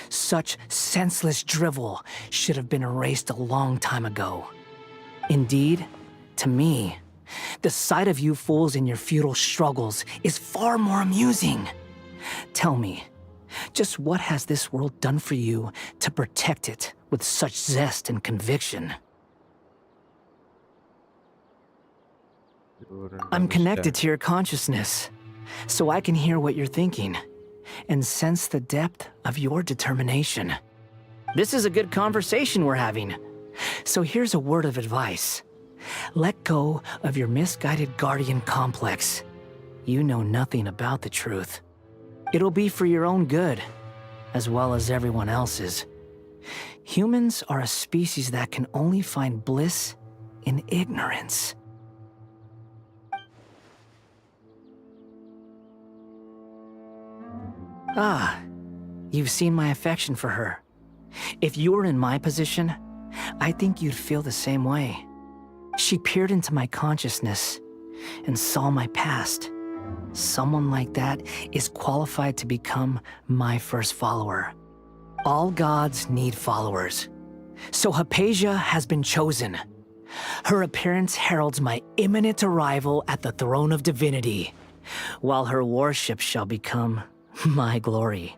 Such senseless drivel should have been erased a long time ago. Indeed, to me, the sight of you fools in your futile struggles is far more amusing. Tell me, just what has this world done for you to protect it with such zest and conviction? I'm connected to your consciousness, so I can hear what you're thinking and sense the depth of your determination. This is a good conversation we're having, so here's a word of advice. Let go of your misguided guardian complex. You know nothing about the truth. It'll be for your own good, as well as everyone else's. Humans are a species that can only find bliss in ignorance. Ah, you've seen my affection for her. If you were in my position, I think you'd feel the same way. She peered into my consciousness and saw my past. Someone like that is qualified to become my first follower. All gods need followers. So Hypatia has been chosen. Her appearance heralds my imminent arrival at the throne of divinity, while her worship shall become my glory.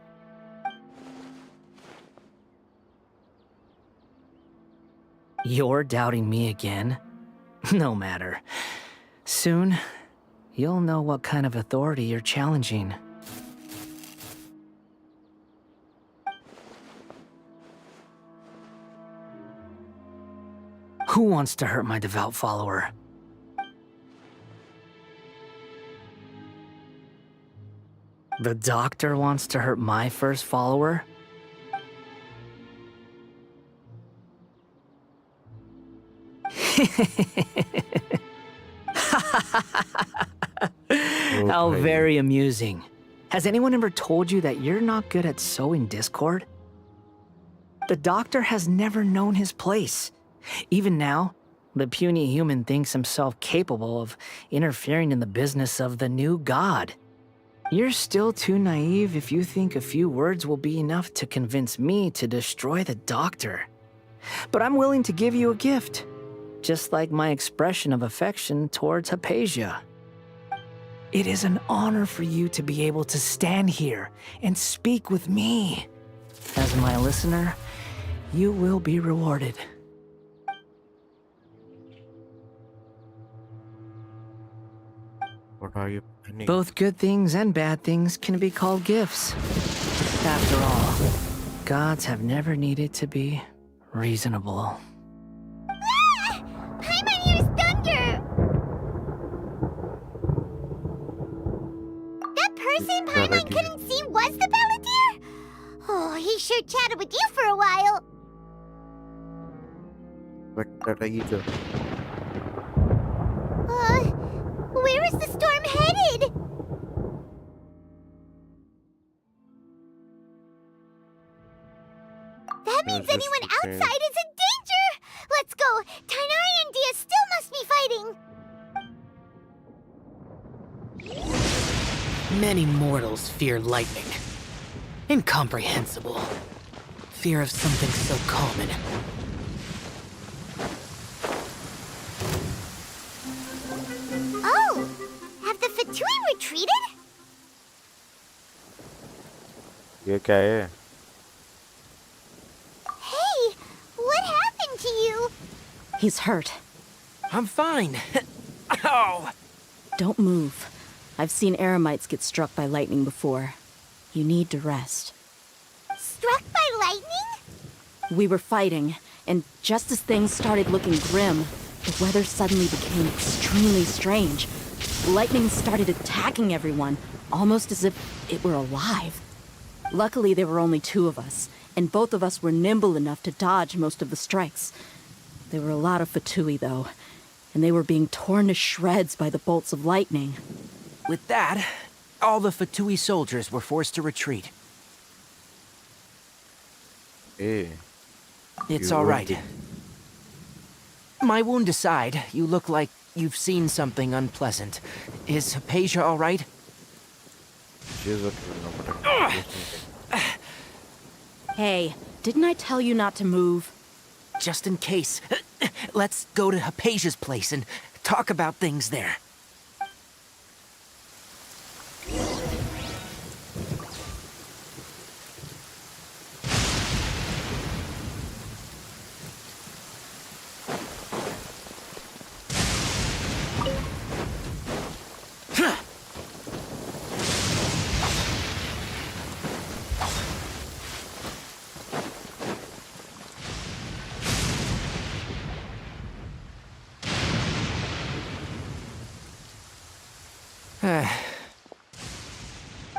You're doubting me again? No matter. Soon, you'll know what kind of authority you're challenging. Who wants to hurt my devout follower? The doctor wants to hurt my first follower? How very amusing. Has anyone ever told you that you're not good at sowing discord? The doctor has never known his place. Even now, the puny human thinks himself capable of interfering in the business of the new god. You're still too naive if you think a few words will be enough to convince me to destroy the doctor. But I'm willing to give you a gift, just like my expression of affection towards Hypatia.
It is an honor for you to be able to stand here and speak with me. As my listener, you will be rewarded.
What are you planning?
Both good things and bad things can be called gifts. After all, gods have never needed to be reasonable.
Ah! Paimon hears thunder! That person Paimon couldn't see was the Balladeer? Oh, he sure chatted with you for a while. Where is the storm headed? That means anyone outside is in danger! Let's go! Tainari and Dia still must be fighting!
Many mortals fear lightning. Incomprehensible. Fear of something so common.
Oh! Have the Fatui retreated?
ये क्या है?
Hey! What happened to you?
He's hurt.
I'm fine. Ow!
Don't move. I've seen eremites get struck by lightning before. You need to rest.
Struck by lightning?
We were fighting, and just as things started looking grim, the weather suddenly became extremely strange. Lightning started attacking everyone, almost as if it were alive. Luckily, there were only two of us, and both of us were nimble enough to dodge most of the strikes. There were a lot of Fatui, though, and they were being torn to shreds by the bolts of lightning.
With that, all the Fatui soldiers were forced to retreat.
Hey.
It's
You
all
wounded.
right. My wound aside, you look like you've seen something unpleasant. Is Hypatia all right?
She's okay, no, but
Hey, didn't I tell you not to move?
Just in case. Let's go to Hypatia's place and talk about things there.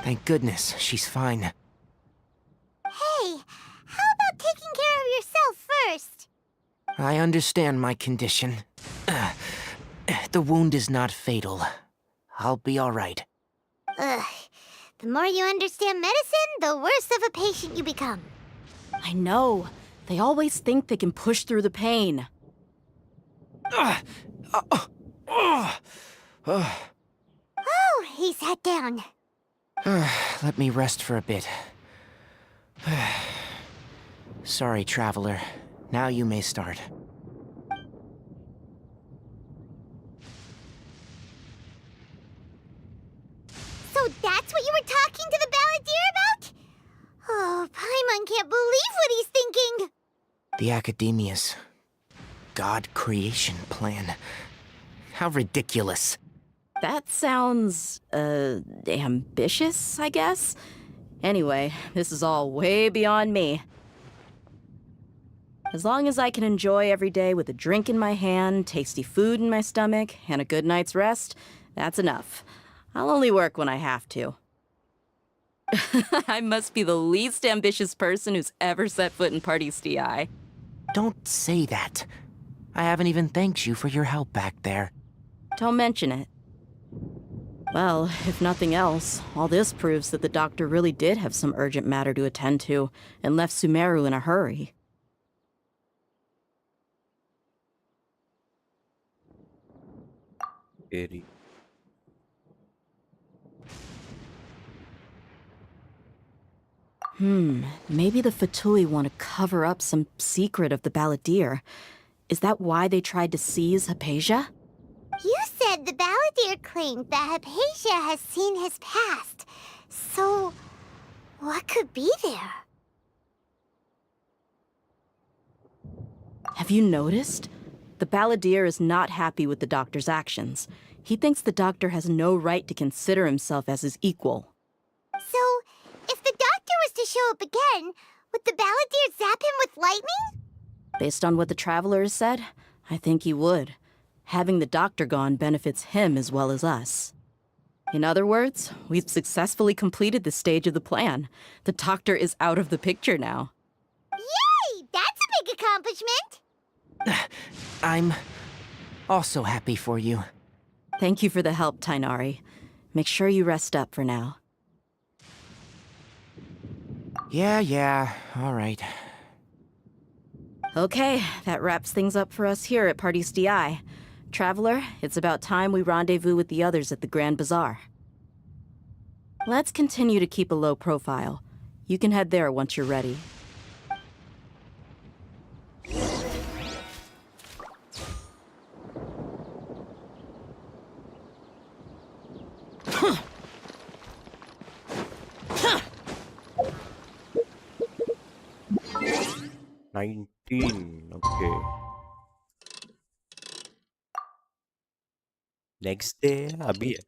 Thank goodness she's fine.
Hey, how about taking care of yourself first?
I understand my condition. The wound is not fatal. I'll be all right.
Ugh. The more you understand medicine, the worse of a patient you become.
I know. They always think they can push through the pain.
Oh, he sat down.
Let me rest for a bit. Sorry, traveler. Now you may start.
So that's what you were talking to the Balladeer about? Oh, Paimon can't believe what he's thinking.
The Academia's God creation plan. How ridiculous.
That sounds, ambitious, I guess? Anyway, this is all way beyond me. As long as I can enjoy every day with a drink in my hand, tasty food in my stomach, and a good night's rest, that's enough. I'll only work when I have to. I must be the least ambitious person who's ever set foot in Party STI.
Don't say that. I haven't even thanked you for your help back there.
Don't mention it. Well, if nothing else, all this proves that the doctor really did have some urgent matter to attend to, and left Sumeru in a hurry.
Airy.
Maybe the Fatui want to cover up some secret of the Balladeer. Is that why they tried to seize Hypatia?
You said the Balladeer balladeer claimed that Hypatia has seen his past. So, what could be there?
Have you noticed? The balladeer is not happy with the doctor's actions. He thinks the doctor has no right to consider himself as his equal.
So, if the doctor was to show up again, would the balladeer zap him with lightning?
Based on what the Traveler has said, I think he would. Having the doctor gone benefits him as well as us. In other words, we've successfully completed this stage of the plan. The doctor is out of the picture now.
Yay! That's a big accomplishment!
I'm also happy for you.
Thank you for the help, Tighnari. Make sure you rest up for now.
Yeah, all right.
Okay, that wraps things up for us here at Party's DI. Traveler, it's about time we rendezvous with the others at the Grand Bazaar. Let's continue to keep a low profile. You can head there once you're ready.
Okay. Next day अभी है.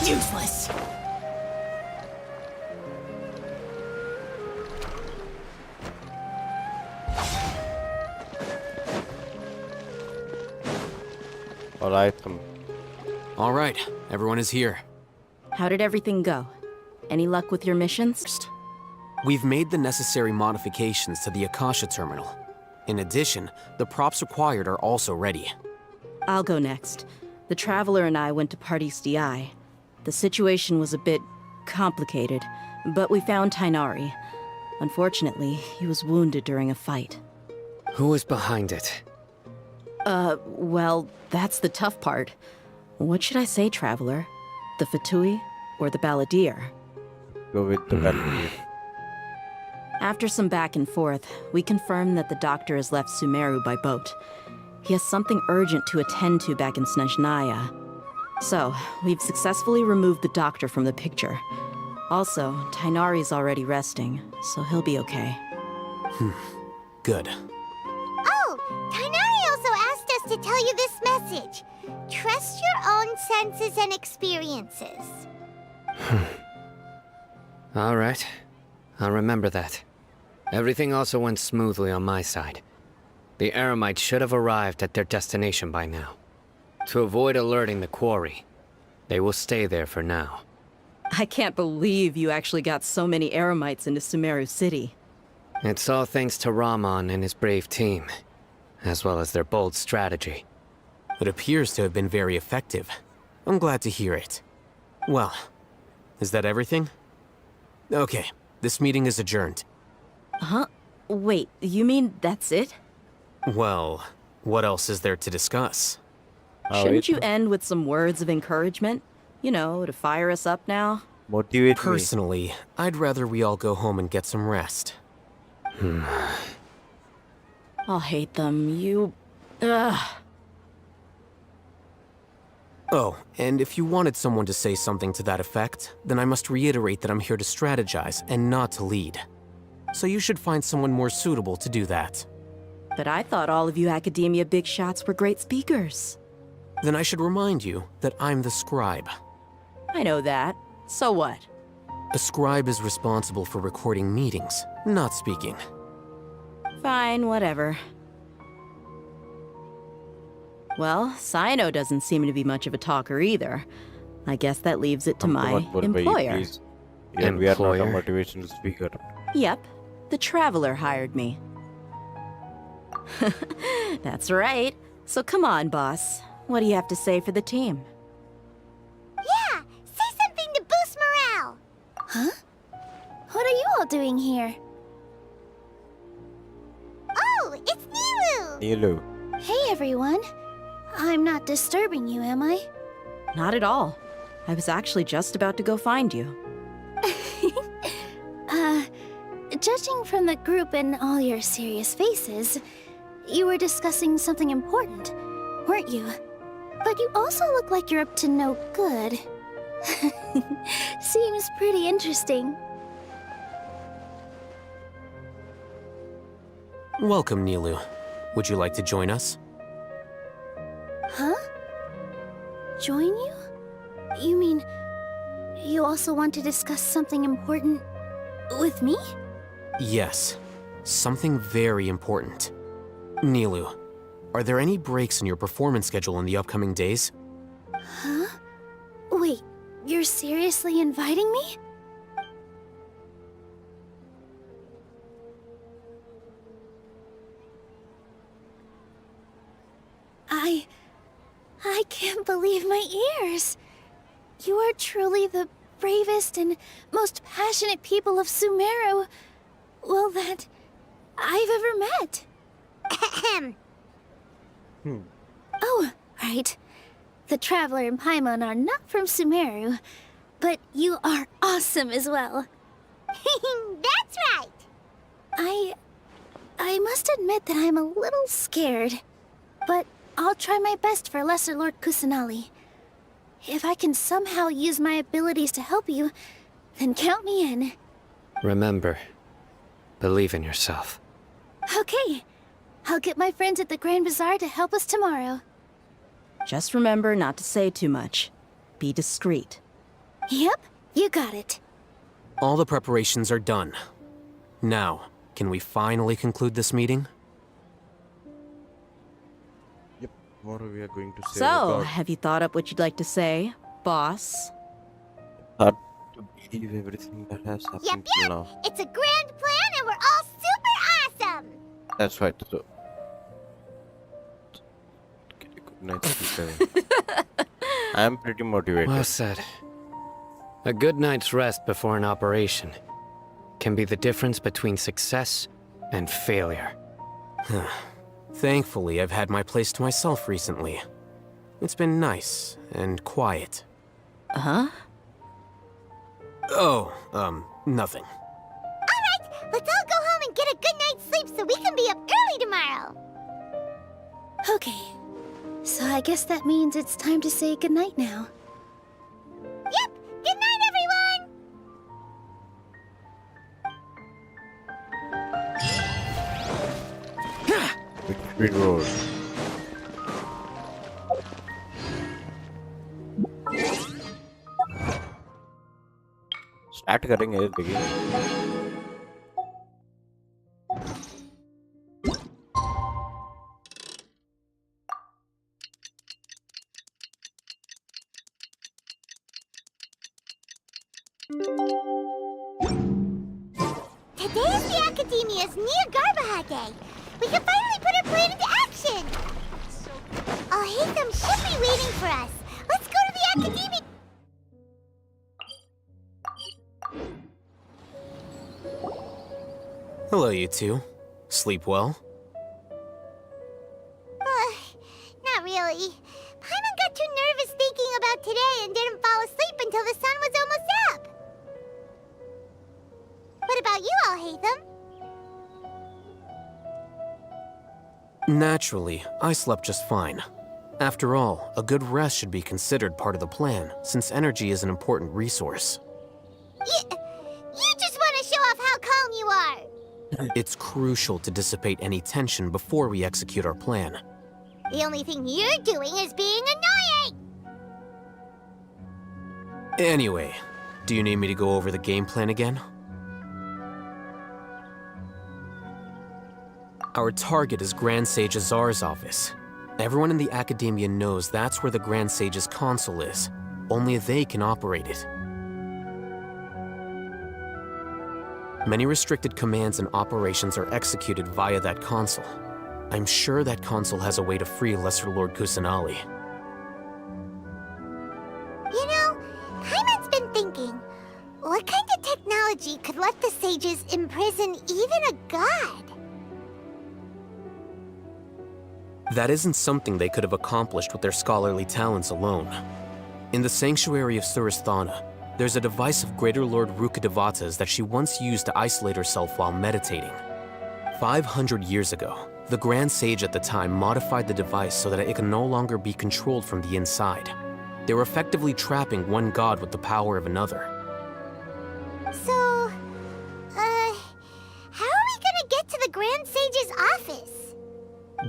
Useless!
All right, everyone is here.
How did everything go? Any luck with your missions?
We've made the necessary modifications to the Akasha terminal. In addition, the props required are also ready.
I'll go next. The Traveler and I went to Party's DI. The situation was a bit complicated, but we found Tighnari. Unfortunately, he was wounded during a fight.
Who is behind it?
Well, that's the tough part. What should I say, Traveler? The Fatui or the Balladeer?
Go with the Balladeer.
After some back and forth, we confirmed that the doctor has left Sumeru by boat. He has something urgent to attend to back in Snezhnaya. So, we've successfully removed the doctor from the picture. Also, Tighnari's already resting, so he'll be okay.
Good.
Oh, Tighnari also asked us to tell you this message. Trust your own senses and experiences.
All right. I'll remember that. Everything also went smoothly on my side. The Eremites should have arrived at their destination by now. To avoid alerting the quarry, they will stay there for now.
I can't believe you actually got so many Eremites into Sumeru City.
It's all thanks to Rahman and his brave team, as well as their bold strategy.
It appears to have been very effective. I'm glad to hear it. Well, is that everything? Okay, this meeting is adjourned.
Huh? Wait, you mean that's it?
Well, what else is there to discuss?
Shouldn't you end with some words of encouragement? You know, to fire us up now?
Motivate me.
Personally, I'd rather we all go home and get some rest.
I'll hate them. You... Ugh.
Oh, and if you wanted someone to say something to that effect, then I must reiterate that I'm here to strategize and not to lead. So you should find someone more suitable to do that.
But I thought all of you Academia big shots were great speakers.
Then I should remind you that I'm the scribe.
I know that. So what?
A scribe is responsible for recording meetings, not speaking.
Fine, whatever. Well, Sino doesn't seem to be much of a talker either. I guess that leaves it to my employer.
Yeah, we are not a motivational speaker.
Yep, the Traveler hired me. That's right. So come on, boss. What do you have to say for the team?
Yeah, say something to boost doing here? Oh, it's Nilu!
Nilu.
Hey, everyone. I'm not disturbing you, am I?
Not at all. I was actually just about to go find you.
Judging from the group and all your serious faces, you were discussing something important, weren't you? But you also look like you're up to no good. Seems pretty interesting.
Welcome, Nilu. Would you like to join us?
Huh? Join you? You mean you also want to discuss something important with me?
Yes. Something very important. Nilu, are there any breaks in your performance schedule in the upcoming days?
Huh? Wait, you're seriously inviting me? I can't believe my ears. You are truly the bravest and most passionate people of Sumeru, well, that I've ever met. Oh, right. The Traveler and Paimon are not from Sumeru, but you are awesome as well. That's right! I must admit that I'm a little scared, but I'll try my best for Lesser Lord Kusanali. If I can somehow use my abilities to help you, then count me in.
Remember, believe in yourself.
Okay. I'll get my friends at the Grand Bazaar to help us tomorrow.
Just remember not to say too much. Be discreet.
Yep, you got it.
All the preparations are done. Now, can we finally conclude this meeting?
Yep. Tomorrow we are going to save
So, have you thought up what you'd like to say, boss?
hard to believe everything that has happened till now.
It's a grand plan and we're all super awesome!
That's right. So, get a good night's sleep. I am pretty motivated.
Well said. A good night's rest before an operation can be the difference between success and failure.
Thankfully, I've had my place to myself recently. It's been nice and quiet.
Huh?
Oh, nothing.
Alright, let's all go home and get a good night's sleep so we can be up early tomorrow. Okay, so I guess that means it's time to say goodnight now. Yep, good night, everyone!
Victory road. Start करेंगे देखिए.
Today is the Academia's Near Garbaha Day. We can finally put our plan into action. I'll hate them should be waiting for us. Let's go to the Academia.
Hello, you two. Sleep well?
Not really. Paimon got too nervous thinking about today and didn't fall asleep until the sun was almost up. What about you all, Hatham?
Naturally, I slept just fine. After all, a good rest should be considered part of the plan, since energy is an important resource.
You just want to show off how calm you are.
It's crucial to dissipate any tension before we execute our plan.
The only thing you're doing is being annoying.
Anyway, do you need me to go over the game plan again? Our target is Grand Sage Azar's office. Everyone in the Academia knows that's where the Grand Sage's console is. Only they can operate it. Many restricted commands and operations are executed via that console. I'm sure that console has a way to free Lesser Lord Kusanali.
You know, Paimon's been thinking, what kind of technology could let the sages imprison even a god.
That isn't something they could have accomplished with their scholarly talents alone. In the sanctuary of Suristhana, there's a device of Greater Lord Rukkhadevata's that she once used to isolate herself while meditating. 500 years ago, the Grand Sage at the time modified the device so that it can no longer be controlled from the inside. They were effectively trapping one god with the power of another.
So, how are we gonna get to the Grand Sage's office?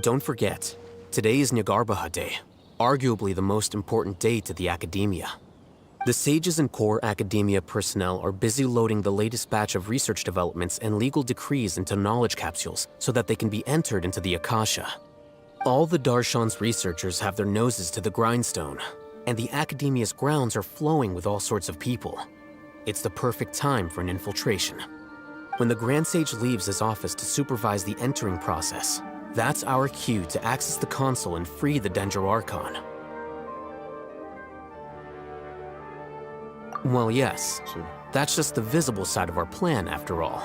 Don't forget, today is Nyagarbha Day, arguably the most important day to the Academia. The sages and core Academia personnel are busy loading the latest batch of research developments and legal decrees into knowledge capsules so that they can be entered into the Akasha. All the Darshan's researchers have their noses to the grindstone, and the Academia's grounds are flowing with all sorts of people. It's the perfect time for an infiltration. When the Grand Sage leaves his office to supervise the entering process, that's our cue to access the console and free the Dendro Archon. Well, yes, that's just the visible side of our plan, after all.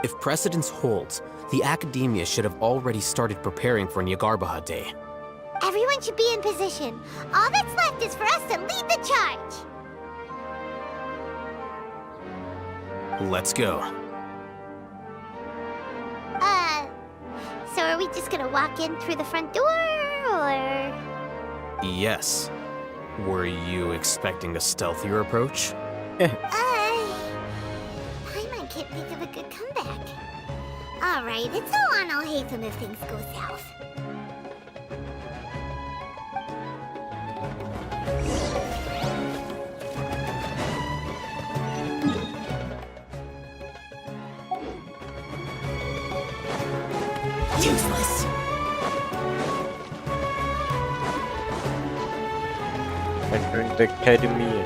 If precedence holds, the Academia should have already started preparing for Nyagarbha Day.
Everyone should be in position. All that's left is for us to lead the charge.
Let's go.
So are we just gonna walk in through the front door, or...?
Yes. Were you expecting a stealthier approach?
Paimon can't think of a good comeback. Alright, it's all on Alhaitham if things go south. Useless.
Entering the academy.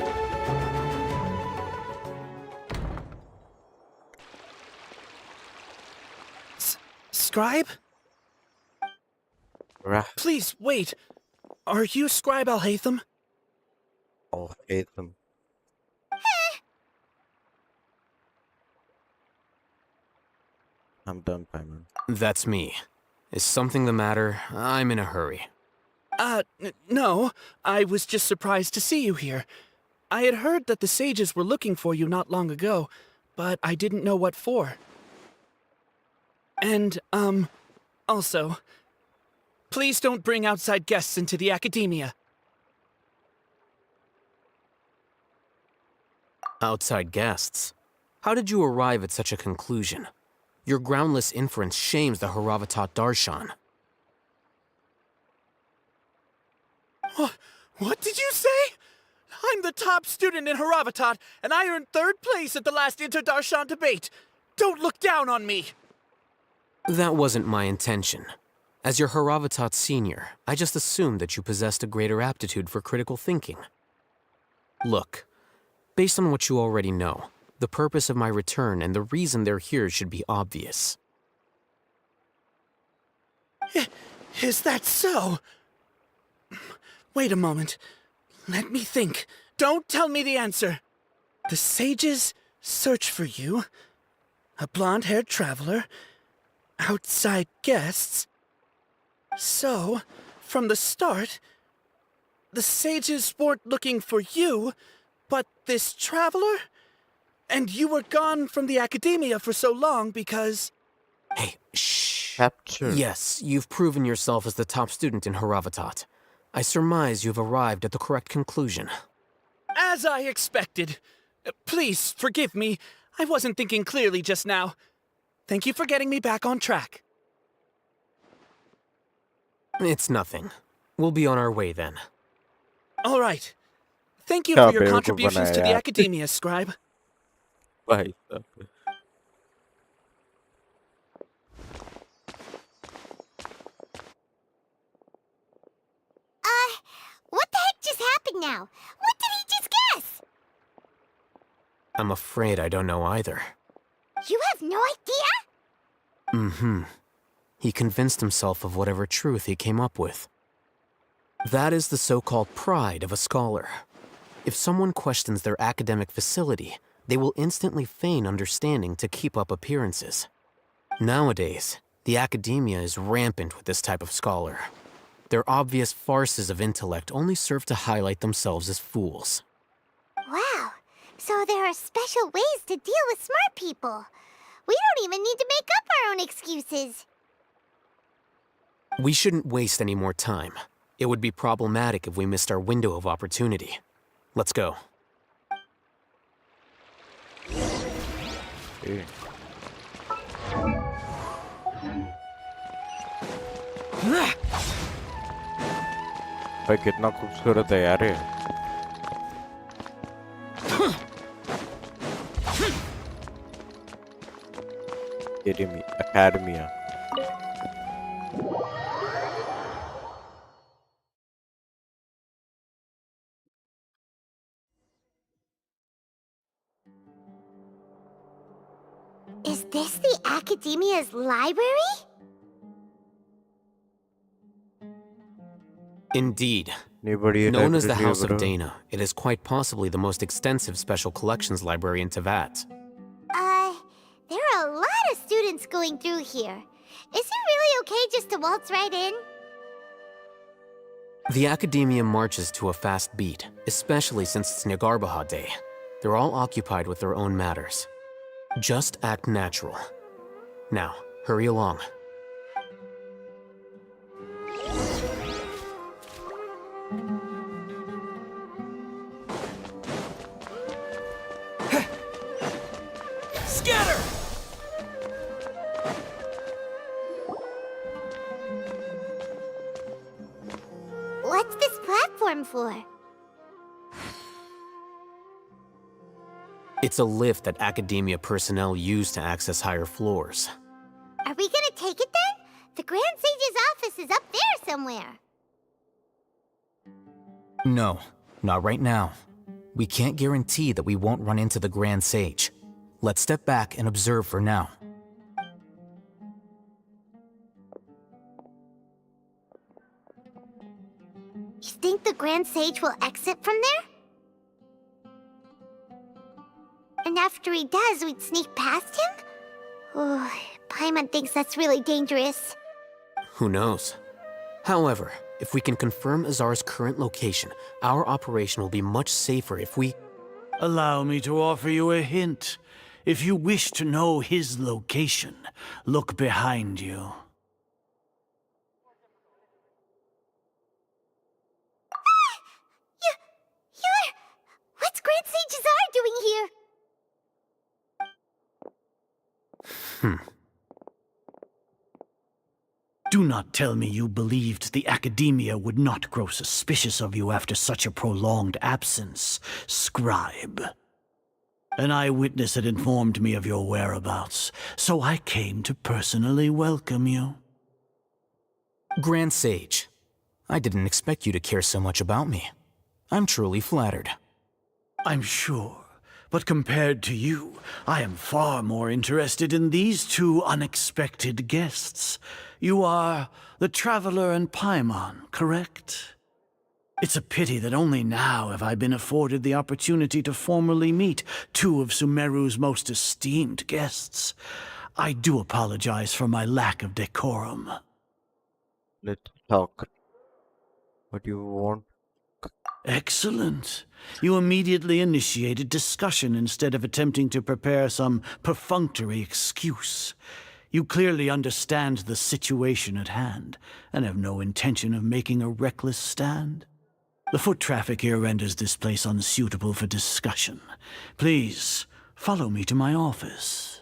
Scribe? Please, wait. Are you Scribe Alhaitham?
I'll hate them. I'm done, Paimon.
That's me. Is something the matter? I'm in a hurry.
No. I was just surprised to see you here. I had heard that the sages were looking for you not long ago, but I didn't know what for. And, also, please don't bring outside guests into the Academia.
Outside guests? How did you arrive at such a conclusion? Your groundless inference shames the Haravatat Darshan.
What did you say? I'm the top student in Haravatat, and I earned 3rd place at the last Inter-Darshan debate. Don't look down on me!
That wasn't my intention. As your Haravatat senior, I just assumed that you possessed a greater aptitude for critical thinking. Look, based on what you already know, the purpose of my return and the reason they're here should be obvious.
Is that so? Wait a moment. Let me think. Don't tell me the answer. The sages search for you. A blonde-haired traveler. Outside guests. So, from the start, the sages weren't looking for you, but this traveler? And you were gone from the Academia for so long because...
Hey, shh.
Capture.
Yes, you've proven yourself as the top student in Haravatat. I surmise you've arrived at the correct conclusion.
As I expected. Please, forgive me. I wasn't thinking clearly just now. Thank you for getting me back on track.
It's nothing. We'll be on our way then.
All right. Thank you for your contributions to the Academia, Scribe.
Bye.
What the heck just happened now? What did he just guess?
I'm afraid I don't know either.
You have no idea?
Mm-hmm. He convinced himself of whatever truth he came up with. That is the so-called pride of a scholar. If someone questions their academic facility, they will instantly feign understanding to keep up appearances. Nowadays, the academia is rampant with this type of scholar. Their obvious farces of intellect only serve to highlight themselves as fools.
Wow, so there are special ways to deal with smart people. We don't even need to make up our own excuses.
We shouldn't waste any more time. It would be problematic if we missed our window of opportunity. Let's go.
Okay. भाई कितना खूबसूरत है यार ये Academia.
Is this the Academia's library?
Indeed. Known as the House of Dana, it is quite possibly the most extensive special collections library in Teyvat.
There are a lot of students going through here. Is it really okay just to waltz right in?
The Academia marches to a fast beat, especially since it's Nagarbaha Day. They're all occupied with their own matters. Just act natural. Now, hurry along.
Scatter!
What's this platform for?
It's a lift that Academia personnel use to access higher floors.
Are we gonna take it then? The Grand Sage's office is up there somewhere.
No, not right now. We can't guarantee that we won't run into the Grand Sage. Let's step back and observe for now.
You think the Grand Sage will exit from there? And after he does, we'd sneak past him? Oh, Paimon thinks that's really dangerous.
Who knows? However, if we can confirm Azar's current location, our operation will be much safer if we...
Allow me to offer you a hint. If you wish to know his location, look behind you.
You're... What's Grand Sage Azar doing here?
Do not tell me you believed the Academia would not grow suspicious of you after such a prolonged absence, scribe. An eyewitness had informed me of your whereabouts, so I came to personally welcome you.
Grand Sage, I didn't expect you to care so much about me. I'm truly flattered.
I'm sure, but compared to you, I am far more interested in these two unexpected guests. You are the Traveler and Paimon, correct? It's a pity that only now have I been afforded the opportunity to formally meet two of Sumeru's most esteemed guests. I do apologize for my lack of decorum.
Let's talk. What do you want?
Excellent. You immediately initiated discussion instead of attempting to prepare some perfunctory excuse. You clearly understand the situation at hand, and have no intention of making a reckless stand. The foot traffic here renders this place unsuitable for discussion. Please, follow me to my office.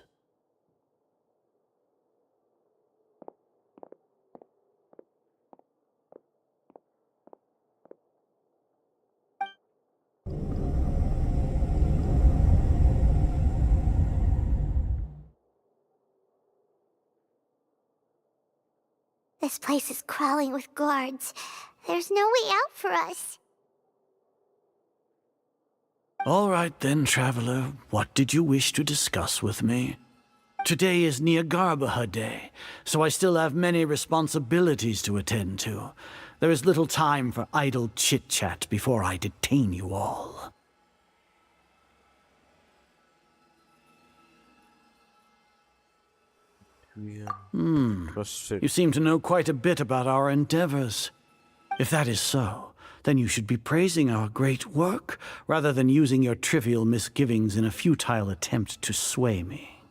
This place is crawling with guards. There's no way out for us.
All right then, Traveler. What did you wish to discuss with me? Today is Nagarbaha Day, so I still have many responsibilities to attend to. There is little time for idle chit-chat before I detain you all.
Trusted.
You seem to know quite a bit about our endeavors. If that is so, then you should be praising our great work rather than using your trivial misgivings in a futile attempt to sway me.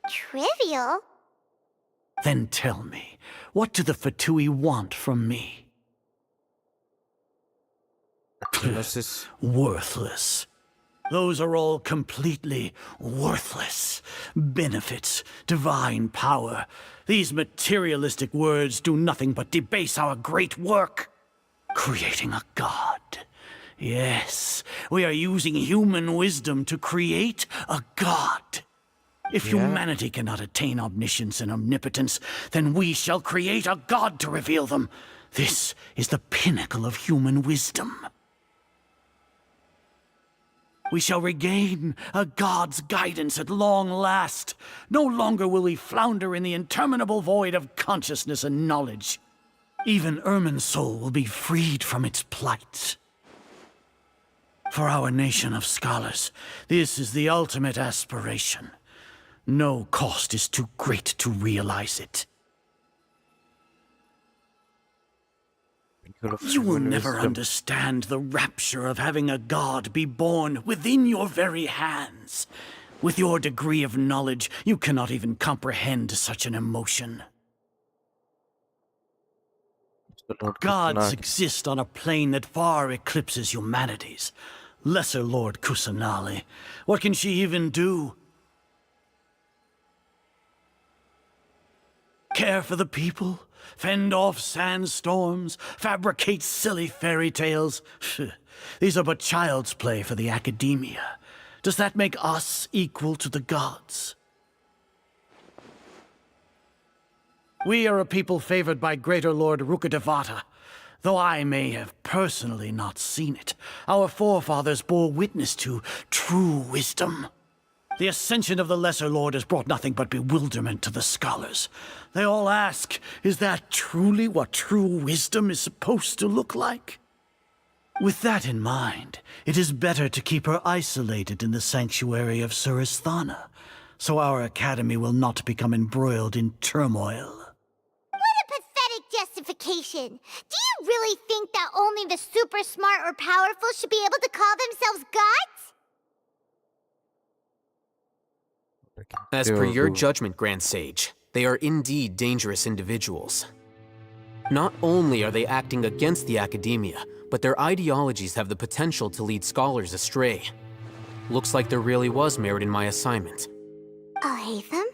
Trivial?
Then tell me, what do the Fatui want from me?
Genesis.
Worthless. Those are all completely worthless. Benefits, divine power. These materialistic words do nothing but debase our great work. Creating a god. Yes, we are using human wisdom to create a god. If humanity cannot attain omniscience and omnipotence, then we shall create a god to reveal them. This is the pinnacle of human wisdom. We shall regain a god's guidance at long last. No longer will we flounder in the interminable void of consciousness and knowledge. Even Ermin's soul will be freed from its plight. For our nation of scholars, this is the ultimate aspiration. No cost is too great to realize it. You will never understand the rapture of having a god be born within your very hands. With your degree of knowledge, you cannot even comprehend such an emotion. Gods exist on a plane that far eclipses humanity's. Lesser Lord Kusanali, what can she even do? Care for the people? Fend off sandstorms? Fabricate silly fairy tales? These are but child's play for the academia. Does that make us equal to the gods? We are a people favored by Greater Lord Rukadevata. Though I may have personally not seen it, our forefathers bore witness to true wisdom. The ascension of the Lesser Lord has brought nothing but bewilderment to the scholars. They all ask, is that truly what true wisdom is supposed to look like? With that in mind, it is better to keep her isolated in the sanctuary of Surasthana, so our academy will not become embroiled in turmoil.
What a pathetic justification! Do you really think that only the super smart or powerful should be able to call themselves gods?
As per your judgment, Grand Sage, they are indeed dangerous individuals. Not only are they acting against the academia, but their ideologies have the potential to lead scholars astray. Looks like there really was merit in my assignment.
Oh, Hatham?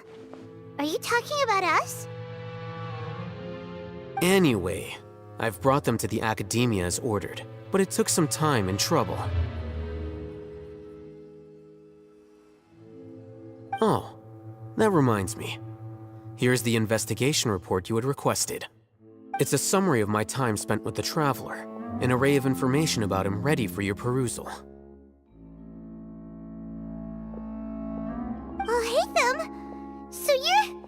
Are you talking about us?
Anyway, I've brought them to the academia as ordered, but it took some time and trouble. Oh, that reminds me. Here's the investigation report you had requested. It's a summary of my time spent with the Traveler, an array of information about him ready for your perusal.
Oh, Hatham! So you're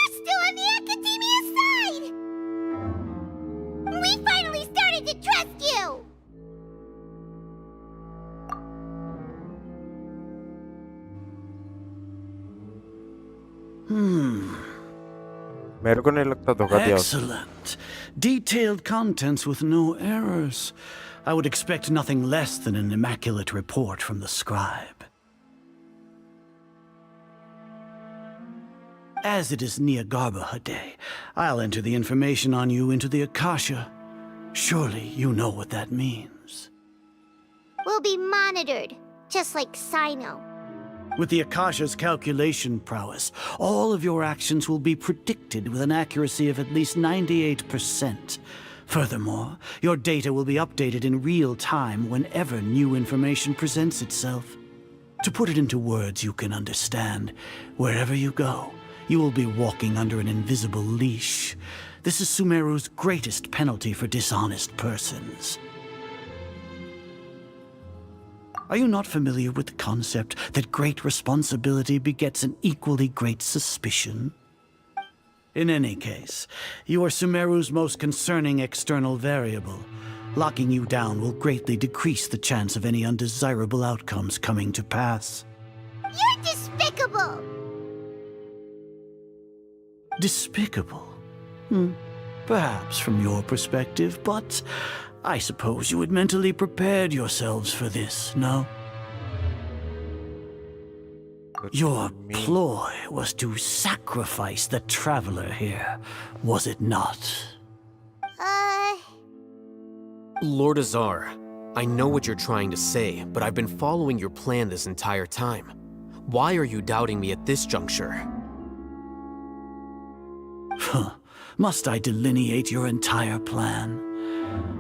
still on the academia side! We finally started to trust you!
मेरे को नहीं लगता धोखा दिया उसने।
Excellent. Detailed contents with no errors. I would expect nothing less than an immaculate report from the scribe. As it is Niagarbaha Day, I'll enter the information on you into the Akasha. Surely you know what that means.
We'll be monitored, just like Sino.
With the Akasha's calculation prowess, all of your actions will be predicted with an accuracy of at least 98%. Furthermore, your data will be updated in real time whenever new information presents itself. To put it into words you can understand, wherever you go, you will be walking under an invisible leash. This is Sumeru's greatest penalty for dishonest persons. Are you not familiar with the concept that great responsibility begets an equally great suspicion? In any case, you are Sumeru's most concerning external variable. Locking you down will greatly decrease the chance of any undesirable outcomes coming to pass.
You're despicable!
Despicable. Perhaps from your perspective, but I suppose you had mentally prepared yourselves for this, no? Your ploy was to sacrifice the Traveler here, was it not?
Lord Azar, I know what you're trying to say, but I've been following your plan this entire time. Why are you doubting me at this juncture?
Must I delineate your entire plan?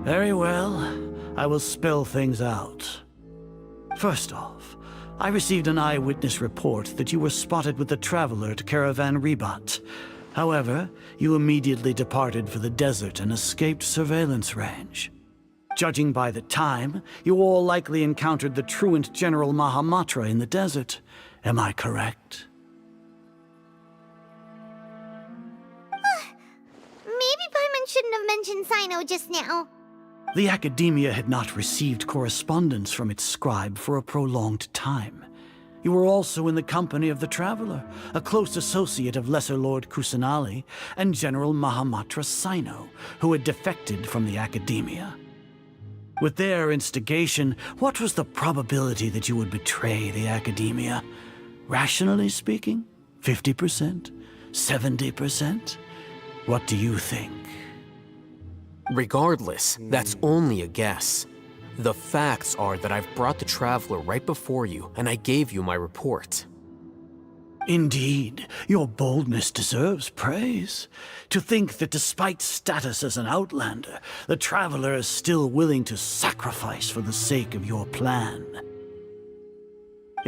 Very well, I will spell things out. First off, I received an eyewitness report that you were spotted with the Traveler at Caravan Ribat. However, you immediately departed for the desert and escaped surveillance range. Judging by the time, you all likely encountered the truant General Mahamatra in the desert. Am I correct?
Maybe Paimon shouldn't have mentioned Sino just now.
The Academia had not received correspondence from its scribe for a prolonged time. You were also in the company of the Traveler, a close associate of Lesser Lord Kusanali and General Mahamatra Sino, who had defected from the Academia. With their instigation, what was the probability that you would betray the Academia? Rationally speaking, 50%? 70%? What do you think?
Regardless, that's only a guess. The facts are that I've brought the Traveler right before you, and I gave you my report.
Indeed, your boldness deserves praise. To think that despite status as an outlander, the Traveler is still willing to sacrifice for the sake of your plan.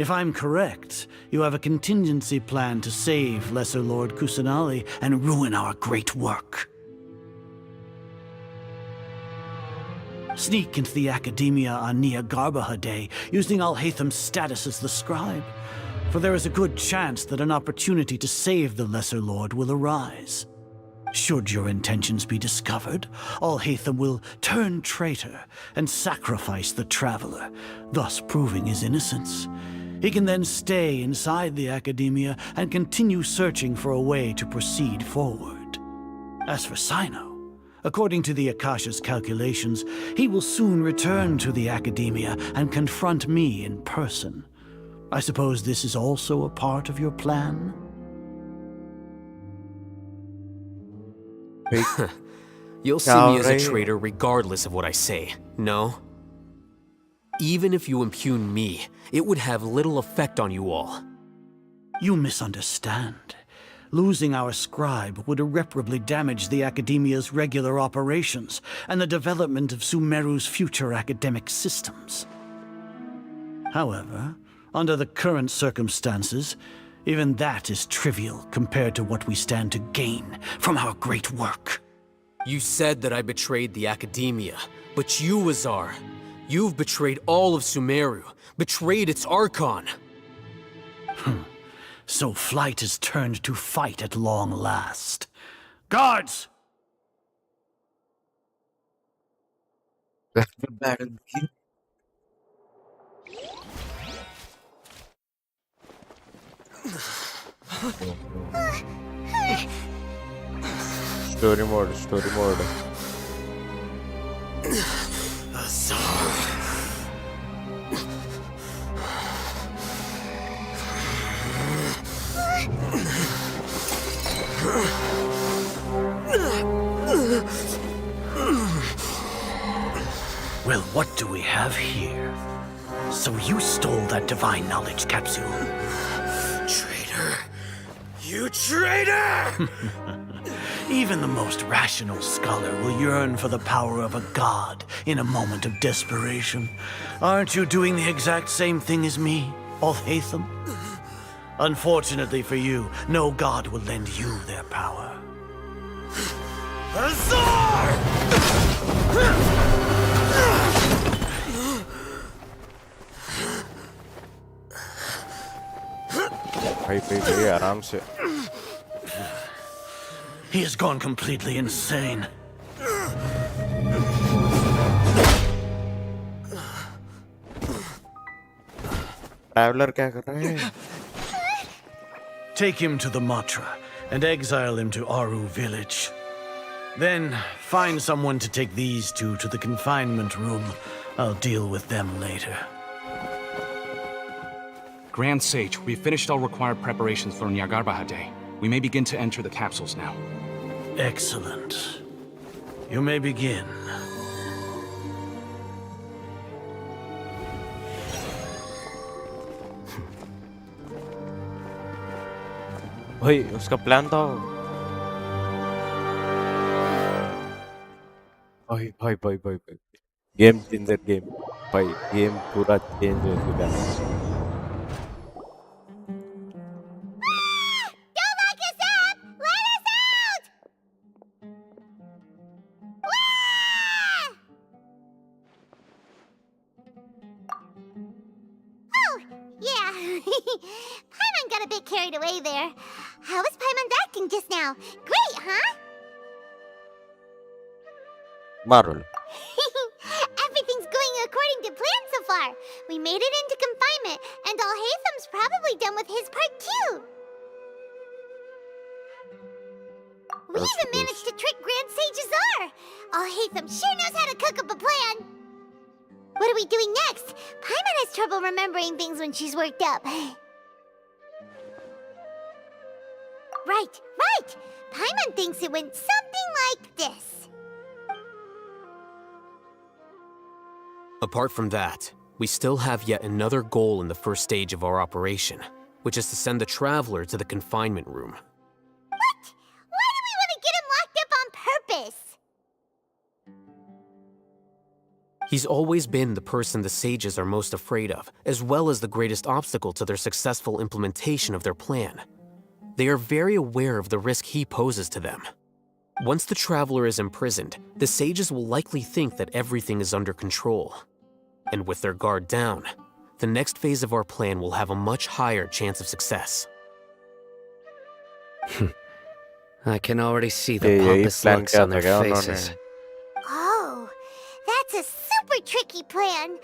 If I'm correct, you have a contingency plan to save Lesser Lord Kusanali and ruin our great work. Sneak into the Academia on Niagarbaha Day, using Alhaitham's status as the scribe, for there is a good chance that an opportunity to save the Lesser Lord will arise. Should your intentions be discovered, Alhaitham will turn traitor and sacrifice the Traveler, thus proving his innocence. He can then stay inside the Academia and continue searching for a way to proceed forward. As for Sino, according to the Akasha's calculations, he will soon return to the Academia and confront me in person. I suppose this is also a part of your plan?
You'll see me as a traitor regardless of what I say, no? Even if you impugn me, it would have little effect on you all.
You misunderstand. Losing our scribe would irreparably damage the Academia's regular operations and the development of Sumeru's future academic systems. However, under the current circumstances, even that is trivial compared to what we stand to gain from our great work.
You said that I betrayed the Academia, but you, Azar, you've betrayed all of Sumeru, betrayed its Archon.
So flight has turned to fight at long last. Guards!
Story mode, story mode.
Well, what do we have here? So you stole that divine knowledge capsule?
Traitor! You traitor!
Even the most rational scholar will yearn for the power of a god in a moment of desperation. Aren't you doing the exact same thing as me, Alhaitham? Unfortunately for you, no god will lend you their power.
Azar!
आराम से.
He has gone completely insane.
Traveller क्या कर रहे हैं?
Take him to the Matra and exile him to Aru village. Then, find someone to take these two to the confinement room. I'll deal with them later.
Grand Sage, we've finished all required preparations for Nyagarbha Day. We may begin to enter the capsules now.
Excellent. You may begin.
भाई उसका plan था भाई भाई भाई भाई भाई game changer game भाई game पूरा चेंज हो चुका है
Don't lock us up! Let us out! Oh, yeah. Paimon got a bit carried away there. How was Paimon acting just now? Great, huh?
Marvel.
Everything's going according to plan so far. We made it into confinement, and Alhaitham's probably done with his part too. We even managed to trick Grand Sage Azar. Alhaitham sure knows how to cook up a plan. What are we doing next? Paimon has trouble remembering things when she's worked up. Right. Paimon thinks it went something like this.
Apart from that, we still have yet another goal in the first stage of our operation, which is to send the Traveler to the confinement room.
What? Why do we want to get him locked up on purpose?
He's always been the person the sages are most afraid of, as well as the greatest obstacle to their successful implementation of their plan. They are very aware of the risk he poses to them. Once the Traveler is imprisoned, the sages will likely think that everything is under control. And with their guard down, the next phase of our plan will have a much higher chance of success.
I can already see the pompous looks on their faces.
Oh, that's a super tricky plan.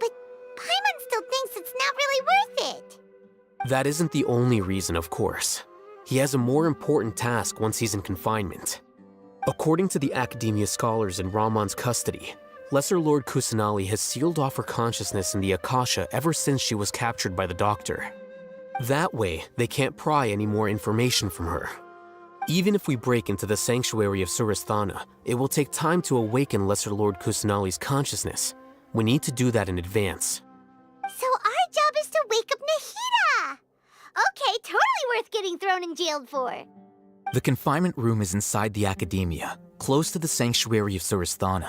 But Paimon still thinks it's not really worth it.
That isn't the only reason, of course. He has a more important task once he's in confinement. According to the Academia scholars in Ramon's custody, Lesser Lord Kusanali has sealed off her consciousness in the Akasha ever since she was captured by the Doctor. That way, they can't pry any more information from her. Even if we break into the sanctuary of Surasthana, it will take time to awaken Lesser Lord Kusanali's consciousness. We need to do that in advance.
So our job is to wake up Nahida! Okay, totally worth getting thrown and jailed for.
The confinement room is inside the Academia, close to the sanctuary of Surasthana.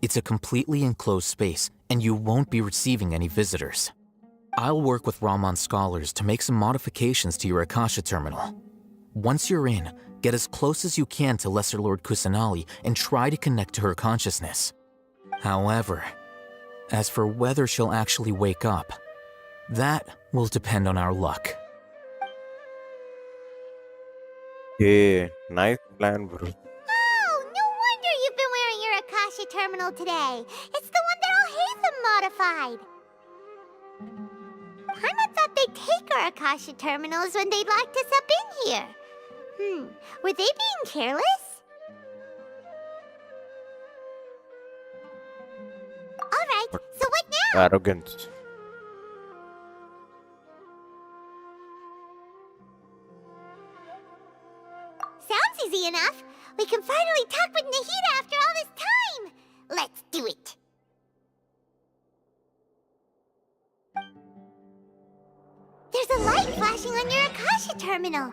It's a completely enclosed space, and you won't be receiving any visitors. I'll work with Ramon's scholars to make some modifications to your Akasha terminal. Once you're in, get as close as you can to Lesser Lord Kusanali and try to connect to her consciousness. However, as for whether she'll actually wake up, that will depend on our luck.
Yeah, nice plan, bro.
Oh, no wonder you've been wearing your Akasha terminal today. It's the one that Alhaitham modified. Paimon thought they'd take our Akasha terminals when they locked us up in here. Were they being careless? Alright, so what now?
Arrogance.
Sounds easy enough. We can finally talk with Nahida after all this time. Let's do it. There's a light flashing on your Akasha terminal.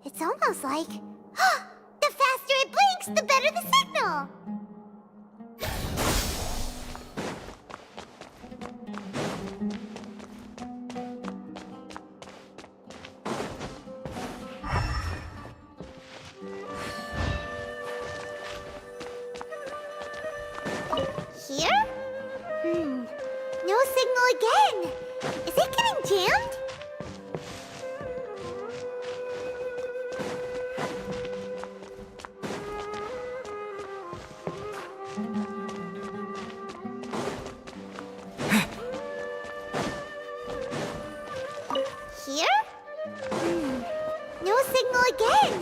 It's almost like... the faster it blinks, the better the signal! Here? No signal again. Is it getting jammed? Here? No signal again.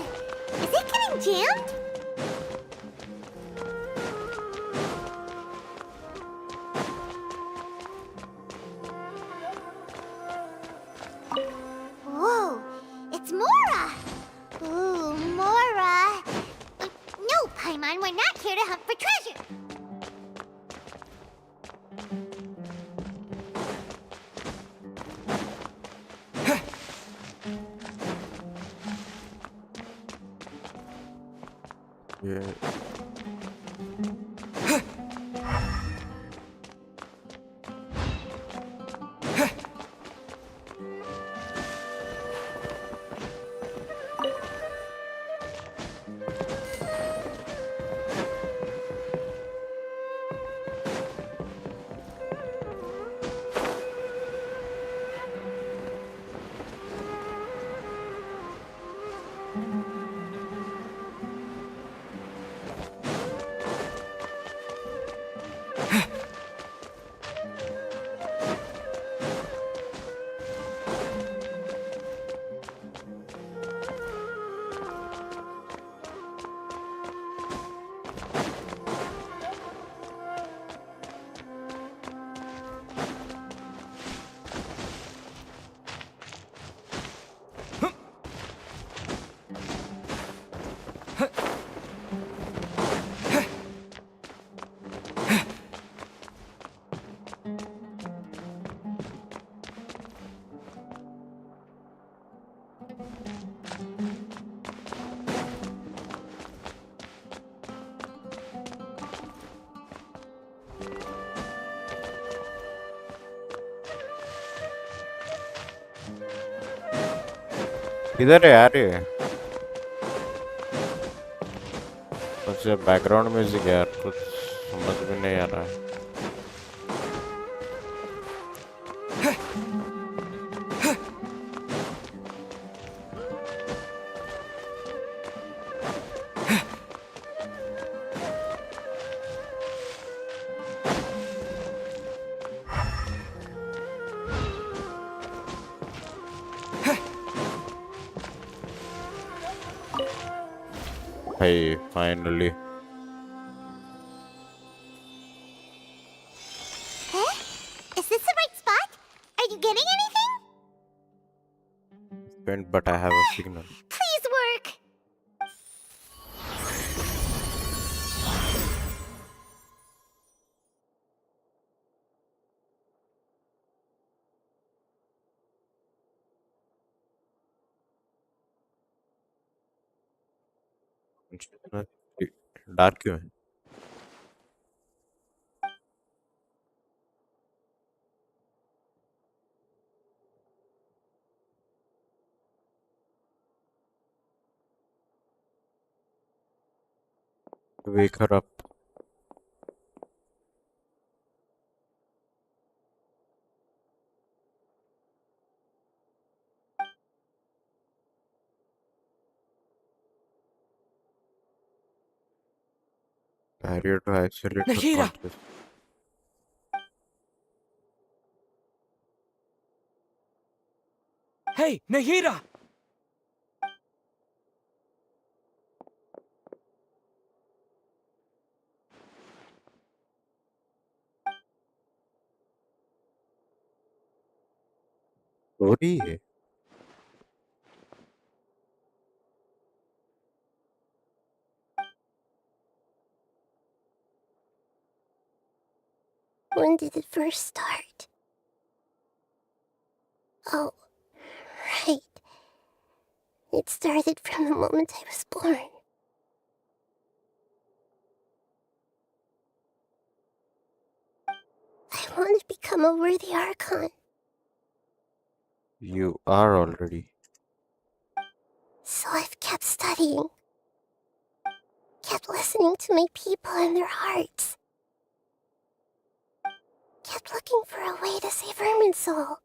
Paimon were not here to hunt for treasure.
Yeah. किधर है यार ये? कुछ background music है यार, कुछ समझ भी नहीं आ रहा है. Hey, finally.
Huh? Is this the right spot? Are you getting anything?
Spent, but I have a signal.
Please work.
Dark क्यों है? Wake her up. Barrier to isolate her
Nahida!
conscious.
Hey, Nahida!
Story है.
When did it first start? Oh, right. It started from the moment I was born. I want to become a worthy Archon,
You are already.
so I've kept studying. Kept listening to my people and their hearts. Kept looking for a way to save Irminsul.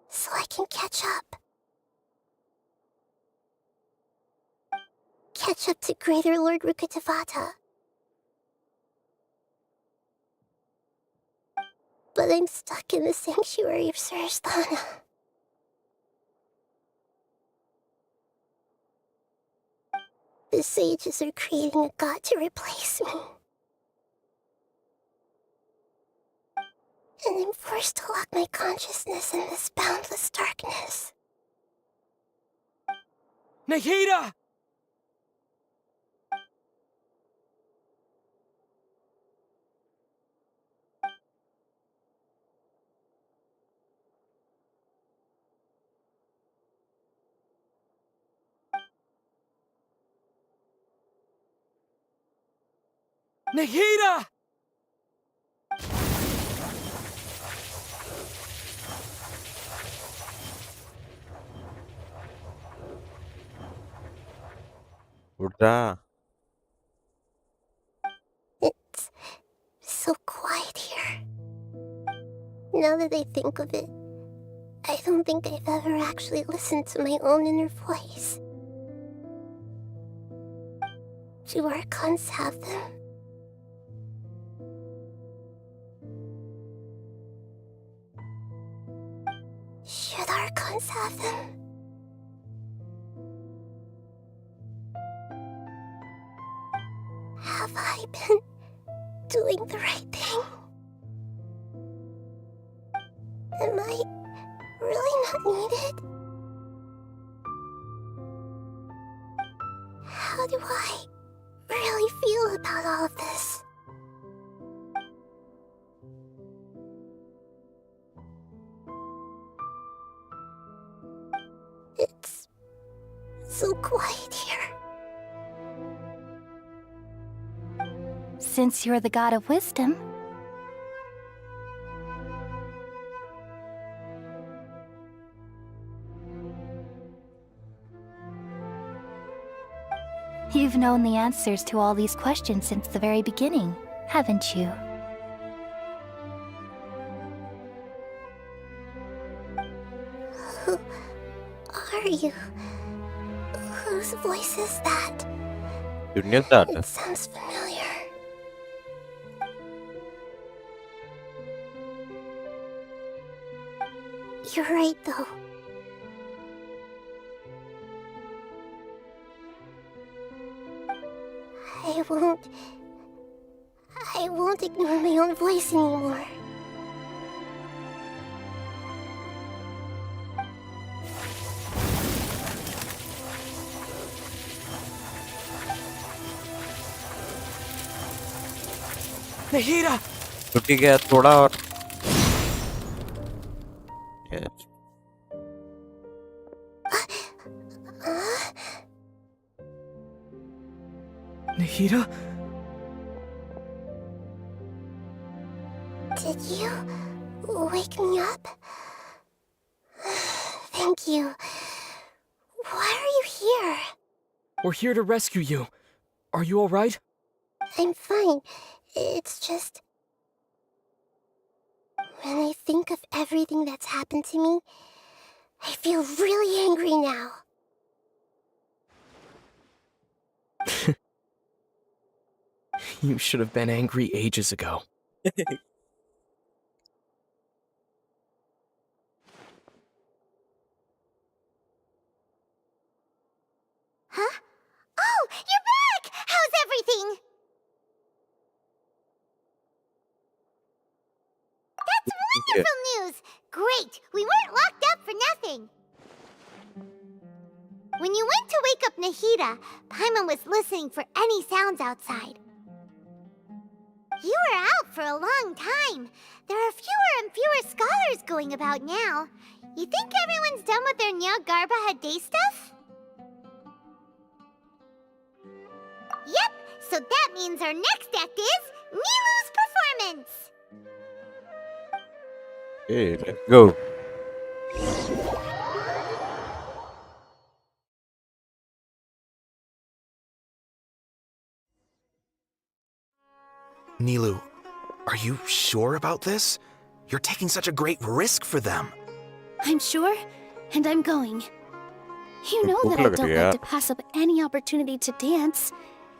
So I can catch up. Catch up to Greater Lord Rukkhadevata. But I'm stuck in the sanctuary of Surasthana. The sages are creating a god to replace me. And I'm forced to lock my consciousness in this boundless darkness.
Nikita! Nikita!
Udah.
It's so quiet here. Now that I think of it, I don't think I've ever actually listened to my own inner voice. Do Archons have them? Should Archons have them? Have I been doing the right thing? Am I really not needed? How do I really feel about all of this? It's so quiet here.
Since you're the god of wisdom, you've known the answers to all these questions since the very beginning, haven't you?
Who are you? Whose voice is that?
Dunia tak ada.
It sounds familiar. You're right, though. I won't ignore my own voice anymore.
Nikita!
तो ठीक है थोड़ा और Yes.
Nikita?
Did you wake me up? Thank you. Why are you here?
We're here to rescue you. Are you alright?
I'm fine. It's just... when I think of everything that's happened to me, I feel really angry now.
You should have been angry ages ago.
Huh? Oh, you're back! How's everything? That's wonderful news! Great! We weren't locked up for nothing! When you went to wake up Nahida, Paimon was listening for any sounds outside. You were out for a long time. There are fewer and fewer scholars going about now. You think everyone's done with their Nyagarbaha Day stuff? Yep, so that means our next act is Nilu's performance!
Okay, let's go.
Nilu, are you sure about this? You're taking such a great risk for them.
I'm sure, and I'm going. You know that I don't like to pass up any opportunity to dance,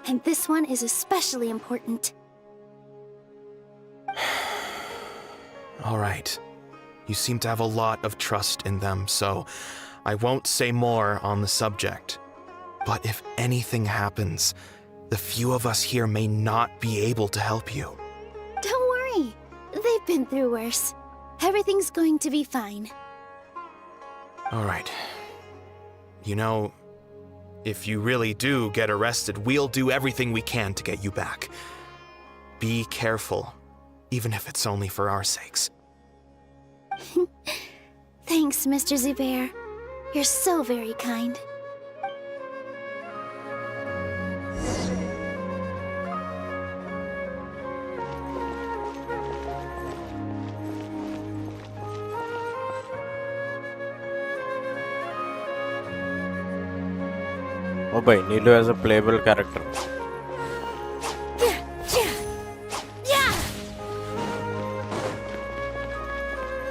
and this one is especially important.
All right. You seem to have a lot of trust in them, so I won't say more on the subject. But if anything happens, the few of us here may not be able to help you.
Don't worry. They've been through worse. Everything's going to be fine.
All right. You know, If you really do get arrested, we'll do everything we can to get you back. Be careful, even if it's only for our sakes.
Thanks, Mr. Zubair. You're so very kind.
Oh boy, Nilu as a playable character.
Yeah!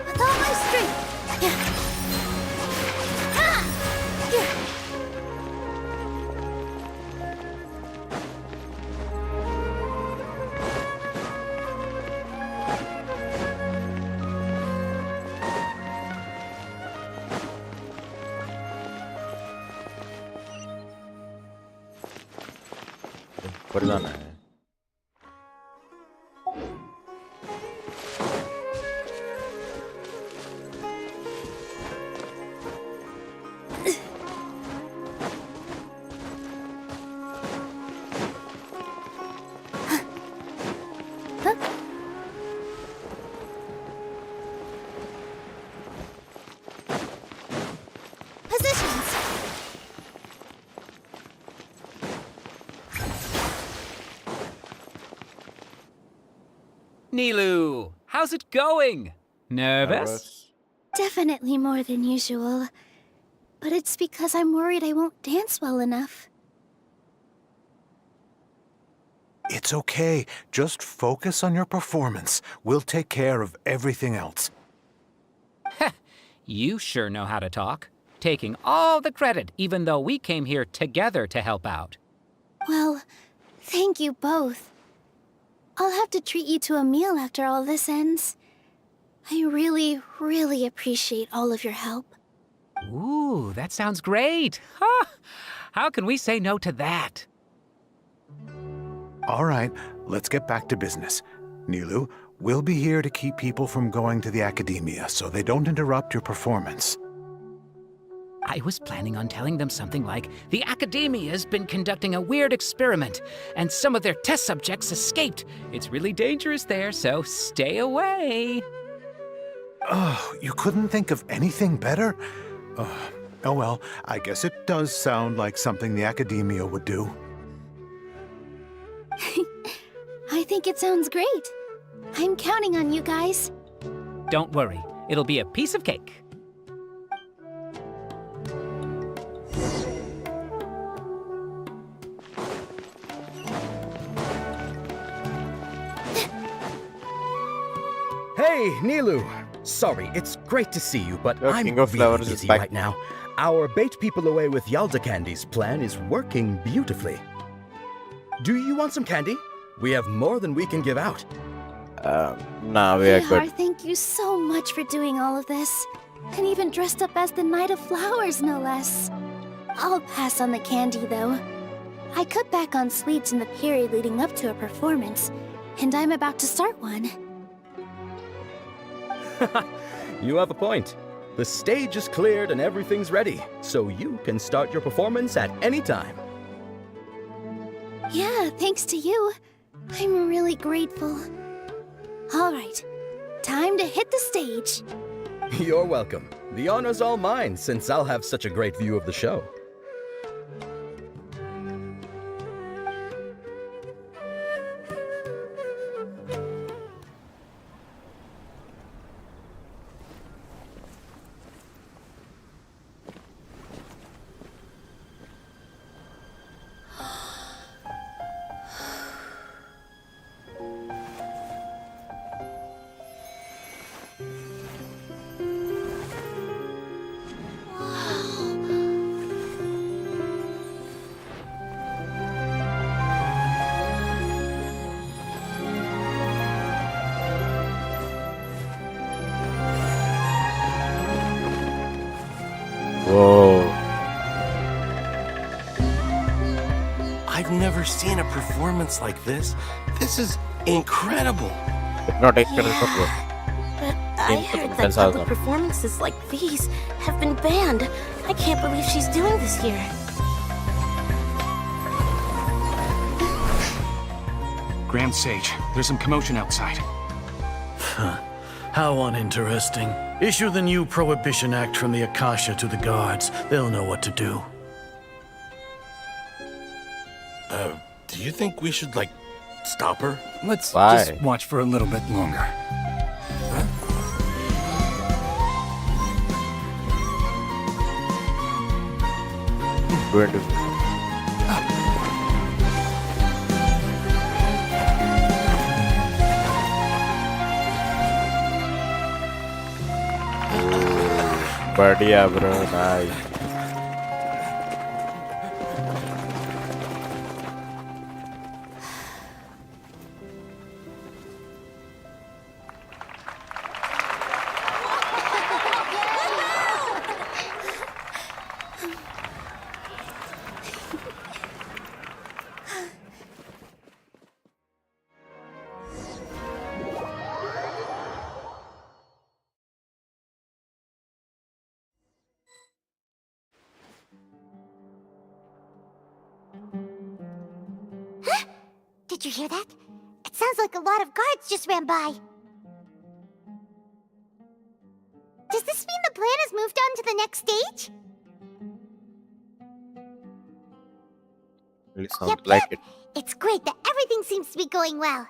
With all my strength! Yeah! Ah! Yeah!
Predawn है.
Positions!
Nilu, how's it going? Nervous?
Definitely more than usual. But it's because I'm worried I won't dance well enough.
It's okay. Just focus on your performance. We'll take care of everything else.
You sure know how to talk. Taking all the credit, even though we came here together to help out.
Well, thank you both. I'll have to treat you to a meal after all this ends. I really, really appreciate all of your help.
Ooh, that sounds great. Huh? How can we say no to that?
All right, let's get back to business. Nilu, we'll be here to keep people from going to the academia so they don't interrupt your performance.
I was planning on telling them something like, the Academia's been conducting a weird experiment, and some of their test subjects escaped. It's really dangerous there, so stay away.
Oh, you couldn't think of anything better? Oh well, I guess it does sound like something the Academia would do.
I think it sounds great. I'm counting on you guys.
Don't worry, it'll be a piece of cake.
Hey, Nilu! Sorry, it's great to see you, but I'm
King of
really
Flowers is
busy
back.
right now. Our bait people away with Yalda Candy's plan is working beautifully. Do you want some candy? We have more than we can give out.
Nah, we are
Vihar,
good.
thank you so much for doing all of this. And even dressed up as the Knight of Flowers, no less. I'll pass on the candy, though. I cut back on sweets in the period leading up to a performance, and I'm about to start one.
You have a point. The stage is cleared and everything's ready, so you can start your performance at any time.
Yeah, thanks to you. I'm really grateful. All right, time to hit the stage.
You're welcome. The honor's all mine, since I'll have such a great view of the show.
Whoa.
I've never seen a performance like this. This is incredible.
Not incredible.
But I heard that public performances like these have been banned. I can't believe she's doing this here.
Grand Sage, there's some commotion outside.
How uninteresting. Issue the new Prohibition Act from the Akasha to the guards. They'll know what to do.
Do you think we should, stop her?
Let's
Why?
just watch for a little bit longer.
Going to बढ़िया bro, nice.
Did you hear that? It sounds like a lot of guards just ran by. Does this mean the plan has moved on to the next stage?
Really sounds like it.
It's great that everything seems to be going well.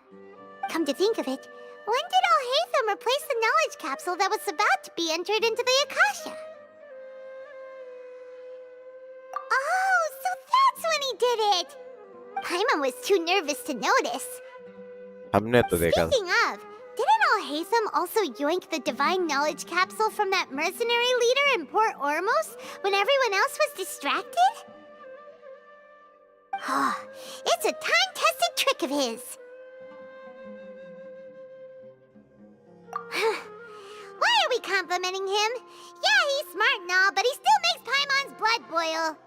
Come to think of it, when did Alhaitham replace the knowledge capsule that was about to be entered into the Akasha? Oh, so that's when he did it! Paimon was too nervous to notice.
हमने तो देखा.
Speaking of, didn't Alhaitham also yoink the divine knowledge capsule from that mercenary leader in Port Ormos when everyone else was distracted? Oh, it's a time-tested trick of his. Why are we complimenting him? Yeah, he's smart and all, but he still makes Paimon's blood boil.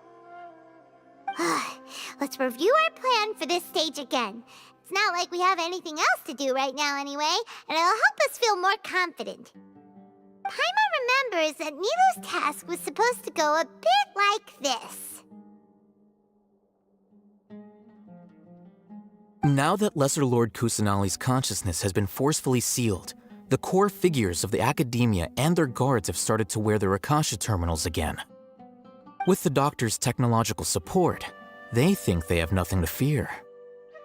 Let's review our plan for this stage again. It's not like we have anything else to do right now anyway, and it'll help us feel more confident. Paimon remembers that Nilu's task was supposed to go a bit like this.
Now that Lesser Lord Kusanali's consciousness has been forcefully sealed, the core figures of the Academia and their guards have started to wear their Akasha terminals again. With the Doctor's technological support, they think they have nothing to fear.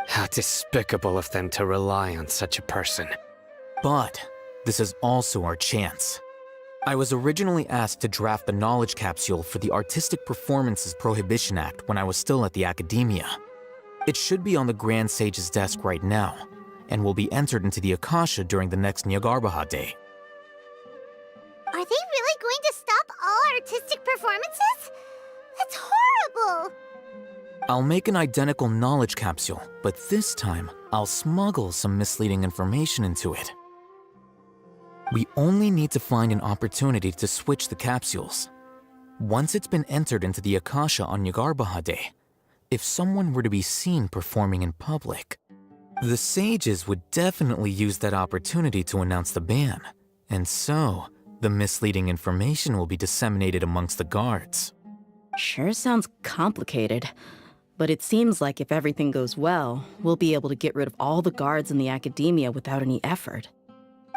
How despicable of them to rely on such a person.
But this is also our chance. I was originally asked to draft the knowledge capsule for the Artistic Performances Prohibition Act when I was still at the Academia. It should be on the Grand Sage's desk right now, and will be entered into the Akasha during the next Nyargarbaha Day.
Are they really going to stop all artistic performances? That's horrible!
I'll make an identical knowledge capsule, but this time, I'll smuggle some misleading information into it. We only need to find an opportunity to switch the capsules. Once it's been entered into the Akasha on Nyargarbaha Day, if someone were to be seen performing in public, the sages would definitely use that opportunity to announce the ban, and so the misleading information will be disseminated amongst the guards.
Sure sounds complicated, but it seems like if everything goes well, we'll be able to get rid of all the guards in the Academia without any effort.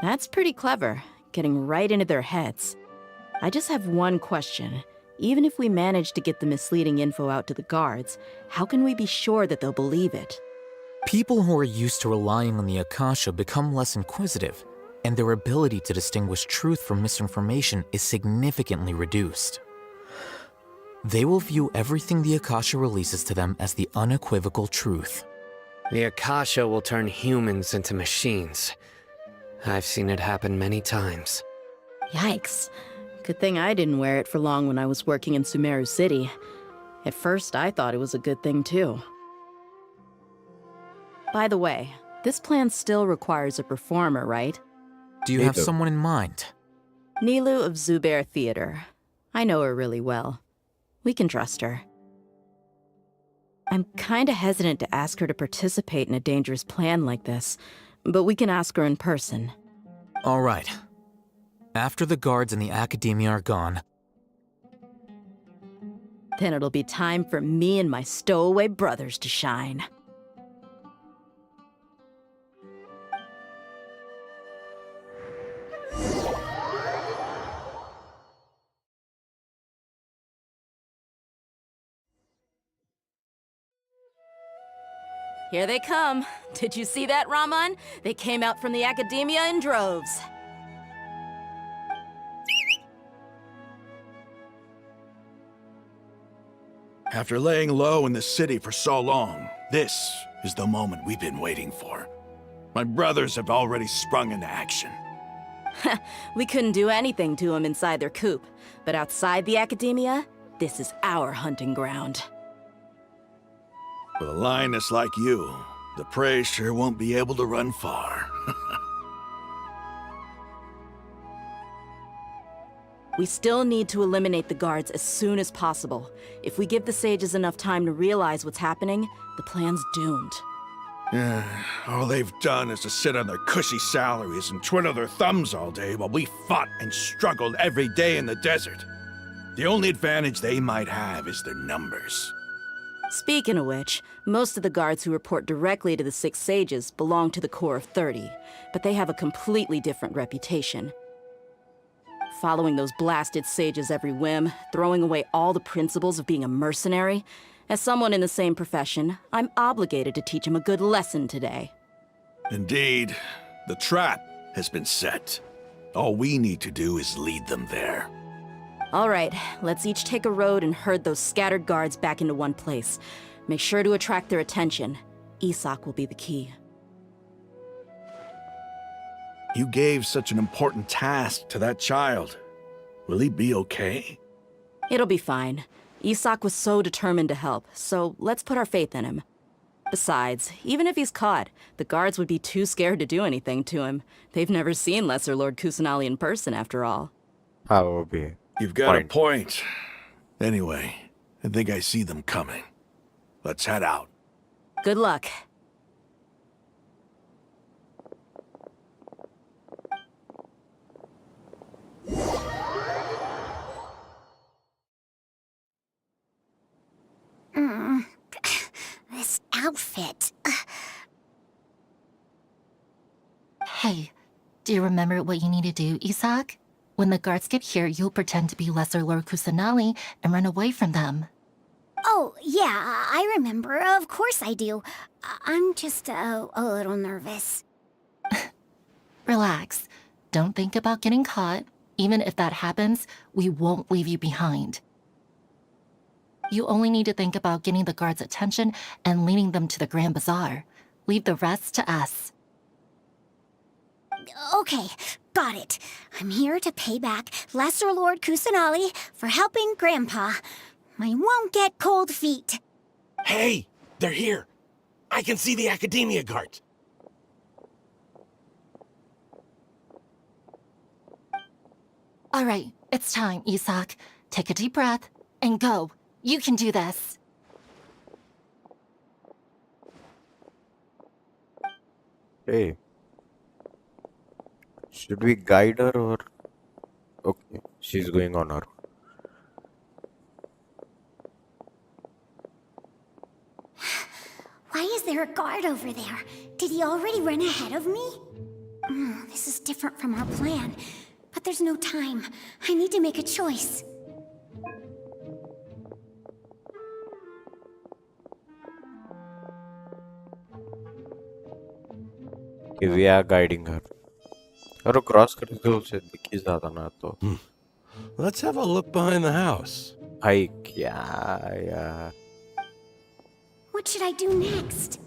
That's pretty clever, getting right into their heads. I just have one question. Even if we manage to get the misleading info out to the guards, how can we be sure that they'll believe it?
People who are used to relying on the Akasha become less inquisitive, and their ability to distinguish truth from misinformation is significantly reduced. They will view everything the Akasha releases to them as the unequivocal truth.
The Akasha will turn humans into machines. I've seen it happen many times.
Yikes. Good thing I didn't wear it for long when I was working in Sumeru City. At first, I thought it was a good thing too. By the way, this plan still requires a performer, right?
Do you have someone in mind?
Nilu of Zubair Theater. I know her really well. We can trust her. I'm kinda hesitant to ask her to participate in a dangerous plan like this, but we can ask her in person.
All right. After the guards and the Academia are gone,
then it'll be time for me and my stowaway brothers to shine. Here they come. Did you see that, Raman? They came out from the Academia in droves.
After laying low in the city for so long, this is the moment we've been waiting for. My brothers have already sprung into action.
We couldn't do anything to them inside their coop, but outside the Academia, this is our hunting ground.
With a lioness like you, the prey sure won't be able to run far.
We still need to eliminate the guards as soon as possible. If we give the sages enough time to realize what's happening, the plan's doomed.
All they've done is to sit on their cushy salaries and twiddle their thumbs all day while we fought and struggled every day in the desert. The only advantage they might have is their numbers.
Speaking of which, most of the guards who report directly to the Six Sages belong to the Corps of 30, but they have a completely different reputation. Following those blasted sages every whim, throwing away all the principles of being a mercenary. As someone in the same profession, I'm obligated to teach them a good lesson today.
Indeed, the trap has been set. All we need to do is lead them there.
All right, let's each take a road and herd those scattered guards back into one place. Make sure to attract their attention. Isak will be the key.
You gave such an important task to that child. Will he be okay?
It'll be fine. Isak was so determined to help, so let's put our faith in him. Besides, even if he's caught, the guards would be too scared to do anything to him. They've never seen Lesser Lord Kusanali in person, after all.
That would be.
You've got a point. Anyway, I think I see them coming. Let's head out.
Good luck.
This outfit.
Hey, do you remember what you need to do, Isak? When the guards get here, you'll pretend to be Lesser Lord Kusanali and run away from them.
Oh, yeah, I remember. Of course I do. I'm just a little nervous.
Relax. Don't think about getting caught. Even if that happens, we won't leave you behind. You only need to think about getting the guards' attention and leading them to the Grand Bazaar. Leave the rest to us.
Okay, got it. I'm here to pay back Lesser Lord Kusanali for helping Grandpa. I won't get cold feet.
Hey, they're here. I can see the Academia guard.
All right, it's time, Isak. Take a deep breath and go. You can do this.
Hey. Should we guide her or... Okay, she's going on her.
Why is there a guard over there? Did he already run ahead of me? This is different from our plan. But there's no time. I need to make a choice.
Okay, we are guiding her. और cross करते तो उसे दिख ही ज्यादा ना तो.
Let's have a look behind the house.
भाई क्या यार.
What should I do next?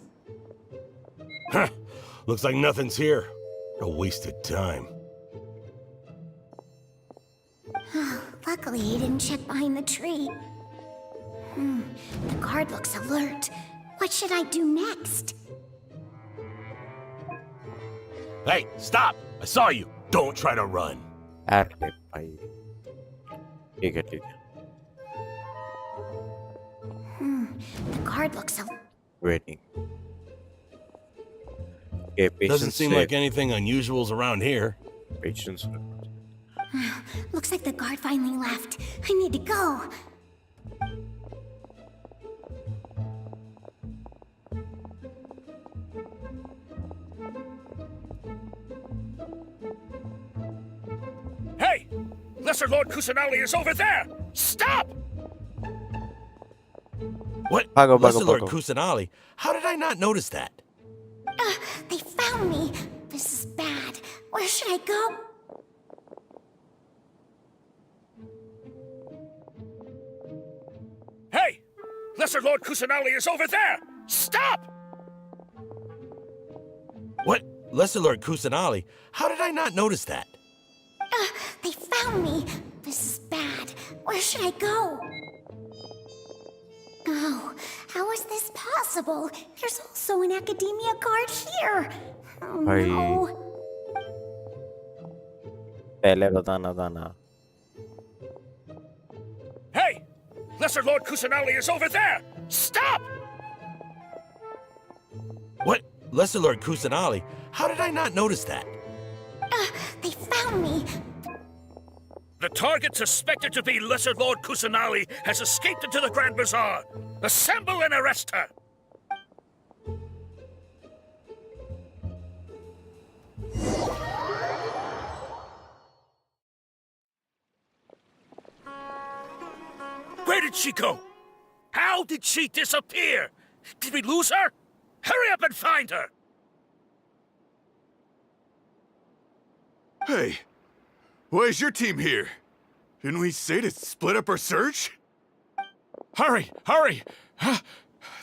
Huh. Looks like nothing's here. A wasted time.
Luckily, he didn't check behind the tree. The guard looks alert. What should I do next?
Hey, stop! I saw you. Don't try to run.
अरे भाई. ठीक है ठीक है.
The guard looks alert.
Waiting. Okay, patience.
Doesn't seem like anything unusual's around here.
Patience.
Looks like the guard finally left. I need to go.
Hey! Lesser Lord Kusanali is over there! Stop! What?
Bago,
Lesser
bago,
Lord
bago.
Kusanali? How did I not notice that?
They found me. This is bad. Where should I go?
Hey! Lesser Lord Kusanali is over there! Stop!
What? Lesser Lord Kusanali? How did I not notice that?
They found me. This is bad. Where should I go? Oh, how is this possible? There's also an academia guard here. Oh,
भाई
no.
पहले बताना था ना.
Hey! Lesser Lord Kusanali is over there! Stop!
What? Lesser Lord Kusanali? How did I not notice that?
They found me.
The target suspected to be Lesser Lord Kusanali has escaped into the Grand Bazaar. Assemble and arrest her! Where did she go? How did she disappear? Did we lose her? Hurry up and find her!
Hey, why is your team here? Didn't we say to split up our search?
Hurry! Hurry!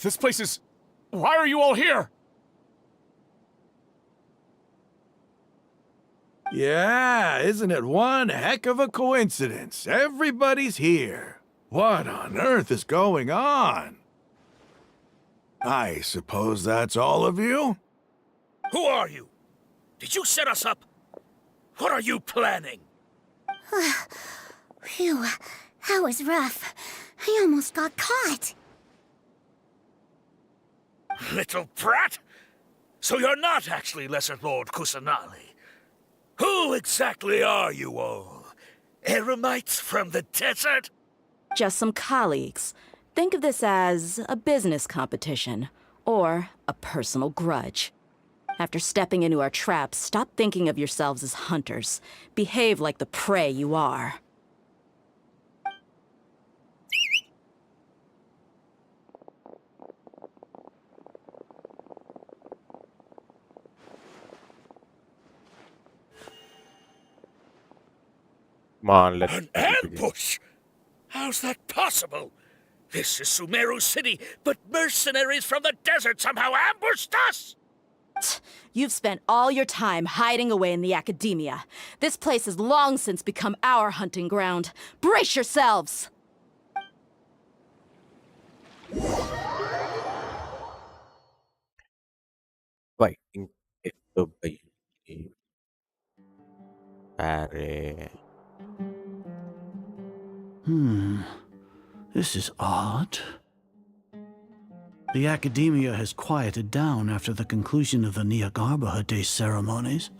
This place is... Why are you all here?
Yeah, isn't it one heck of a coincidence? Everybody's here. What on earth is going on? I suppose that's all of you?
Who are you? Did you set us up? What are you planning?
Phew, that was rough. I almost got caught.
Little brat! So you're not actually Lesser Lord Kusanali. Who exactly are you all? Eremites from the desert?
Just some colleagues. Think of this as a business competition, or a personal grudge. After stepping into our traps, stop thinking of yourselves as hunters. Behave like the prey you are.
Come on, let's...
An ambush? How's that possible? This is Sumeru City, but mercenaries from the desert somehow ambushed us!
You've spent all your time hiding away in the academia. This place has long since become our hunting ground. Brace yourselves!
Fighting is the baby. अरे
This is odd. The academia has quieted down after the conclusion of the Nyagarbha Day ceremonies,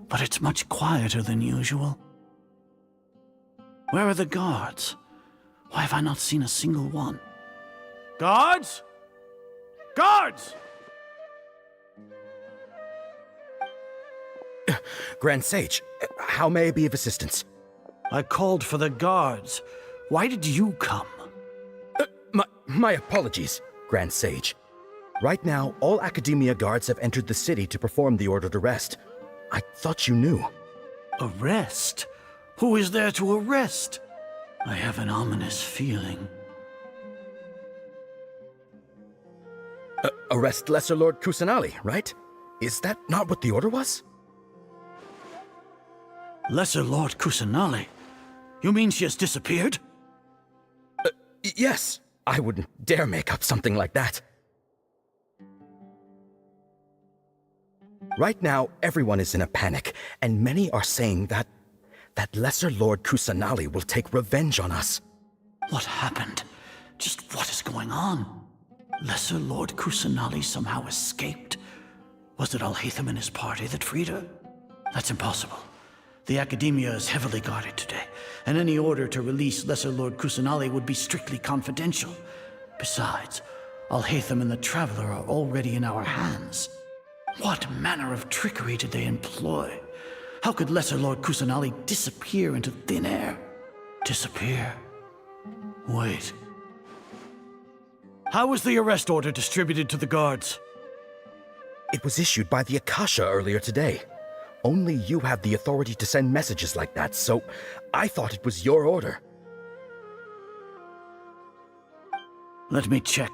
but it's much quieter than usual. Where are the guards? Why have I not seen a single one? Guards? Guards!
Grand Sage, how may I be of assistance?
I called for the guards. Why did you come?
My apologies, Grand Sage. Right now, all Academia guards have entered the city to perform the ordered arrest. I thought you knew.
Arrest? Who is there to arrest? I have an ominous feeling.
Arrest Lesser Lord Kusanali, right? Is that not what the order was?
Lesser Lord Kusanali? You mean she has disappeared?
Yes. I wouldn't dare make up something like that. Right now, everyone is in a panic, and many are saying that Lesser Lord Kusanali will take revenge on us.
What happened? Just what is going on? Lesser Lord Kusanali somehow escaped? Was it Alhaitham and his party that freed her? That's impossible. The Academia is heavily guarded today, and any order to release Lesser Lord Kusanali would be strictly confidential. Besides, Alhaitham and the Traveler are already in our hands. What manner of trickery did they employ? How could Lesser Lord Kusanali disappear into thin air? Disappear? Wait. How was the arrest order distributed to the guards?
It was issued by the Akasha earlier today. Only you have the authority to send messages like that, so I thought it was your order.
Let me check.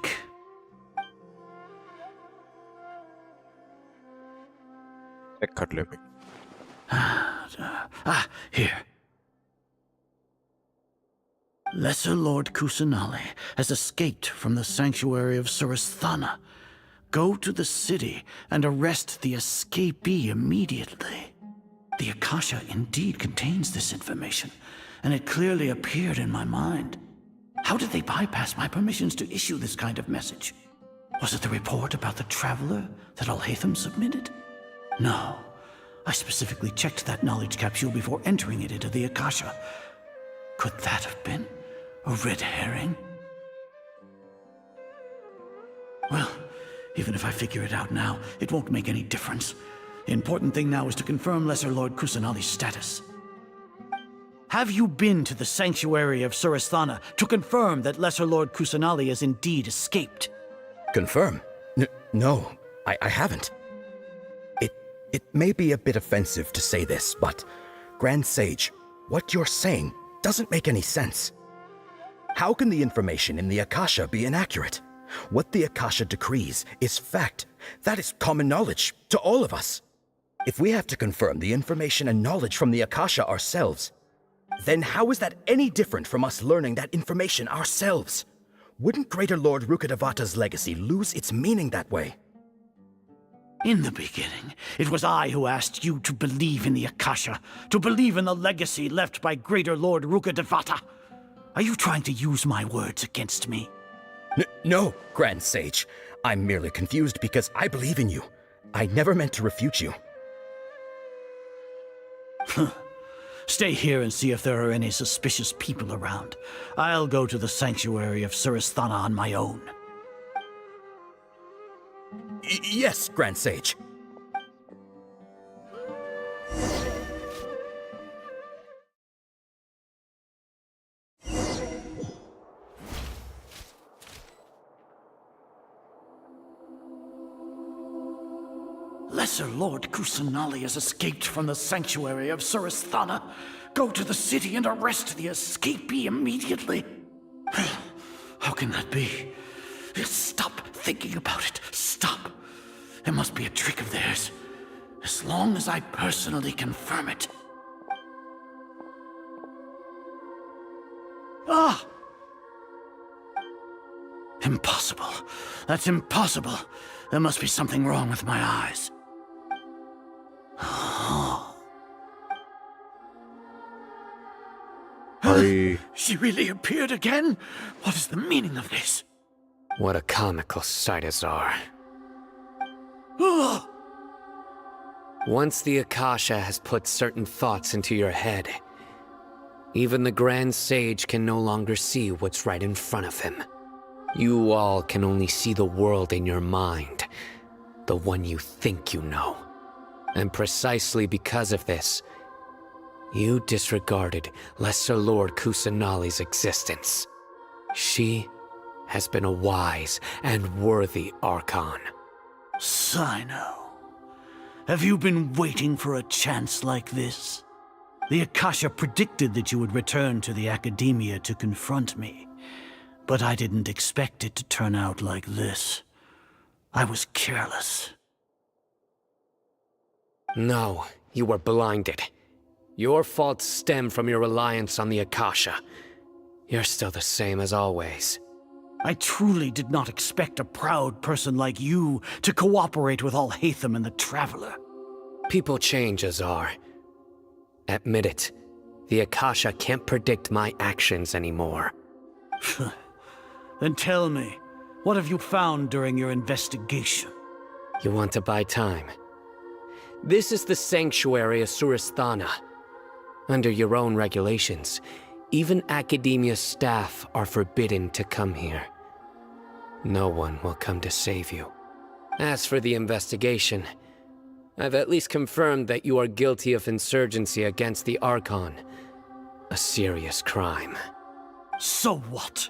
Check कर ले भाई.
Here. Lesser Lord Kusanali has escaped from the sanctuary of Suristhana. Go to the city and arrest the escapee immediately. The Akasha indeed contains this information, and it clearly appeared in my mind. How did they bypass my permissions to issue this kind of message? Was it the report about the traveler that Alhaitham submitted? No. I specifically checked that knowledge capsule before entering it into the Akasha. Could that have been a red herring? Well, even if I figure it out now, it won't make any difference. The important thing now is to confirm Lesser Lord Kusanali's status. Have you been to the sanctuary of Suristhana to confirm that Lesser Lord Kusanali has indeed escaped?
Confirm? No, I haven't. It may be a bit offensive to say this, but Grand Sage, what you're saying doesn't make any sense. How can the information in the Akasha be inaccurate? What the Akasha decrees is fact. That is common knowledge to all of us. If we have to confirm the information and knowledge from the Akasha ourselves, then how is that any different from us learning that information ourselves? Wouldn't Greater Lord Rukkhadevata's legacy lose its meaning that way?
In the beginning, it was I who asked you to believe in the Akasha, to believe in the legacy left by Greater Lord Rukkhadevata. Are you trying to use my words against me?
No, Grand Sage. I'm merely confused because I believe in you. I never meant to refute you.
Stay here and see if there are any suspicious people around. I'll go to the sanctuary of Suristhana on my own.
Yes, Grand Sage.
Lesser Lord Kusanali has escaped from the sanctuary of Suristhana. Go to the city and arrest the escapee immediately. How can that be? Stop thinking about it. Stop. It must be a trick of theirs. As long as I personally confirm it. Ah! Impossible. That's impossible. There must be something wrong with my eyes. She really appeared again? What is the meaning of this?
What a comical sight, Azar. Once the Akasha has put certain thoughts into your head, even the Grand Sage can no longer see what's right in front of him. You all can only see the world in your mind, the one you think you know. And precisely because of this, you disregarded Lesser Lord Kusanali's existence. She has been a wise and worthy Archon.
Sino, have you been waiting for a chance like this? The Akasha predicted that you would return to the Academia to confront me, but I didn't expect it to turn out like this. I was careless.
No, you were blinded. Your faults stem from your reliance on the Akasha. You're still the same as always.
I truly did not expect a proud person like you to cooperate with Alhaitham and the Traveler.
People change, Azar. Admit it. The Akasha can't predict my actions anymore.
Then tell me, what have you found during your investigation?
You want to buy time? This is the sanctuary of Suristhana. Under your own regulations, even Academia staff are forbidden to come here. No one will come to save you. As for the investigation, I've at least confirmed that you are guilty of insurgency against the Archon. A serious crime.
So what?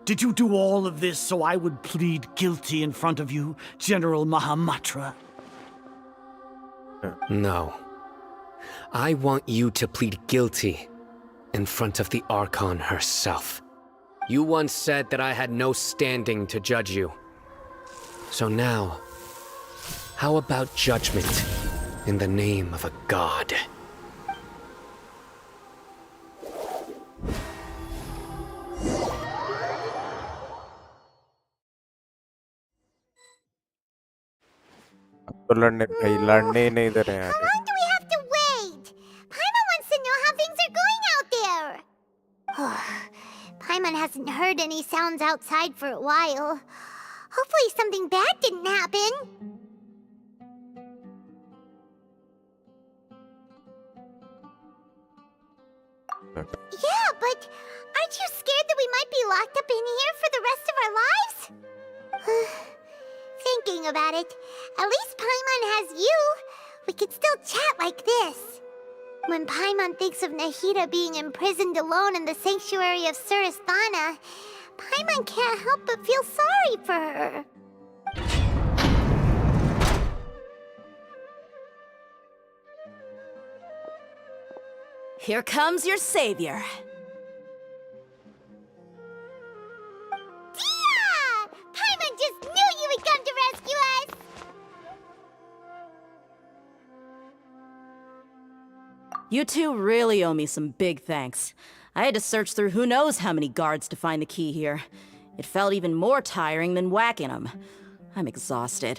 Did you do all of this so I would plead guilty in front of you, General Mahamatra?
No. I want you to plead guilty in front of the Archon herself. You once said that I had no standing to judge you. So now, how about judgment in the name of a god?
तो लड़ने ही नहीं दे रहे हैं
How
यार।
long do we have to wait? Paimon wants to know how things are going out there. Paimon hasn't heard any sounds outside for a while. Hopefully something bad didn't happen. Yeah, but aren't you scared that we might be locked up in here for the rest of our lives? Thinking about it, at least Paimon has you. We could still chat like this. When Paimon thinks of Nahida being imprisoned alone in the sanctuary of Surasthana, Paimon can't help but feel sorry for her.
Here comes your savior.
Tia! Paimon just knew you would come to rescue us!
You two really owe me some big thanks. I had to search through who knows how many guards to find the key here. It felt even more tiring than whacking them. I'm exhausted.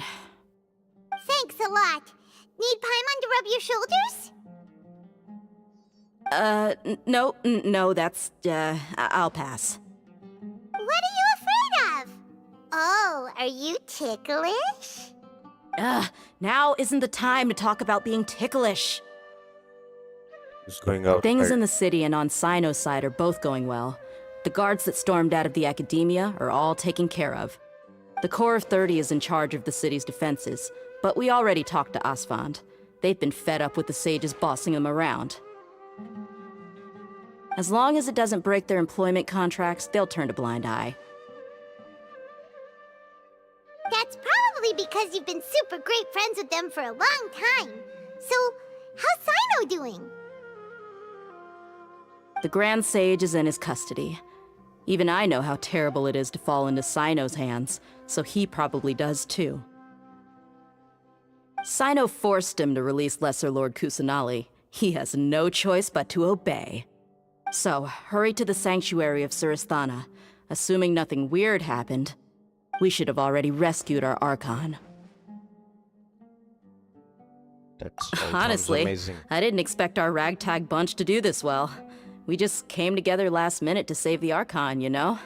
Thanks a lot. Need Paimon to rub your shoulders?
No, that's, I'll pass.
What are you afraid of? Oh, are you ticklish?
Now isn't the time to talk about being ticklish.
It's going out.
Things in the city and on Sino's side are both going well. The guards that stormed out of the Academia are all taken care of. The Corps of 30 is in charge of the city's defenses, but we already talked to Asfand. They've been fed up with the sages bossing them around. As long as it doesn't break their employment contracts, they'll turn a blind eye.
That's probably because you've been super great friends with them for a long time. So, how's Sino doing?
The Grand Sage is in his custody. Even I know how terrible it is to fall into Sino's hands, so he probably does too. Sino forced him to release Lesser Lord Kusanali. He has no choice but to obey. So, hurry to the sanctuary of Surasthana. Assuming nothing weird happened, we should have already rescued our Archon.
That sounds
Honestly,
amazing.
I didn't expect our ragtag bunch to do this well. We just came together last minute to save the Archon, you know?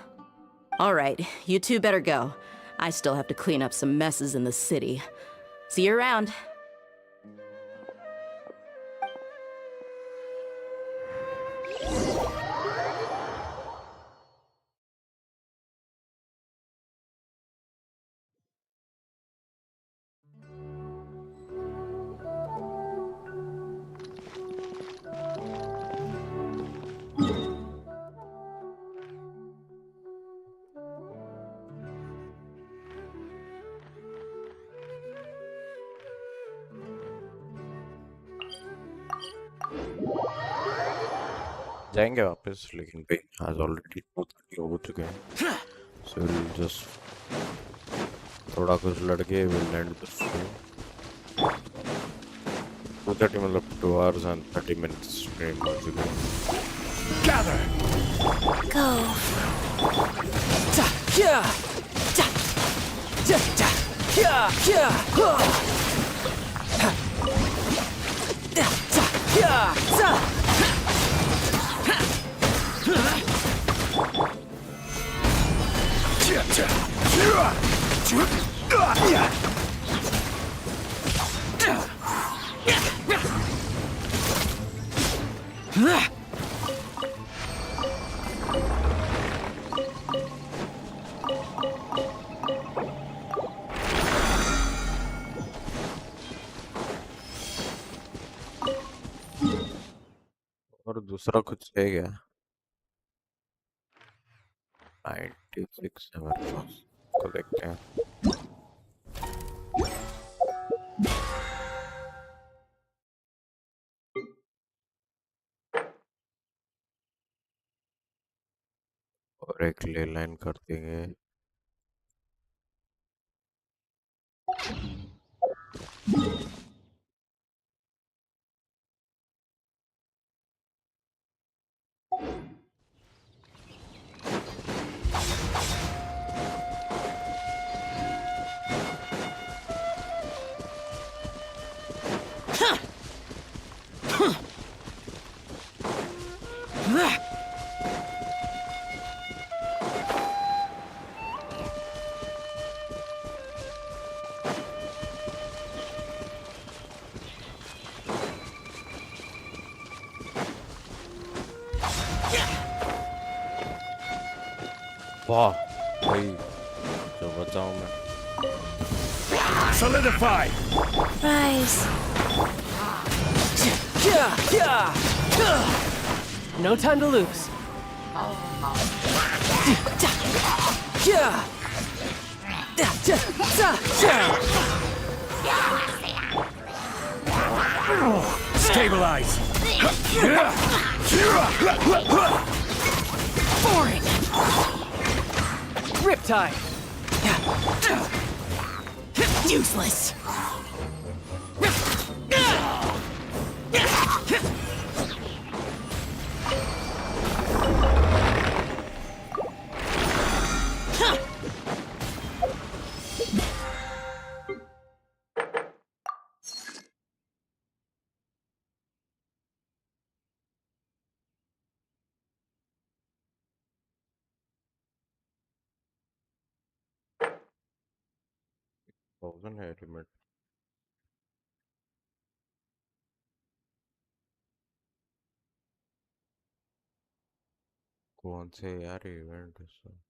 Alright, you two better go. I still have to clean up some messes in the city. See you around.
जाएंगे वापस लेकिन भाई आज already हो चुके हैं so we'll just थोड़ा कुछ लड़के will end the stream 2:30 मतलब 2 hours and 30 minutes stream हो चुके हैं
Gather!
Go.
Ta! Yeah! Ta! Ta! Ta! Yeah! Yeah! Ha! Ta! Ta! Yeah! Ta!
और दूसरा कुछ है क्या 19 26 है हमारे पास, तो देखते हैं। और एक ले लाइन कर देंगे। वाह भाई, जो बचाऊं मैं।
Solidify!
Rise.
No time to lose.
Stabilize!
Boring. Riptide. Useless.
Thousand है लिमिट। कौन से यार इवेंट है सब?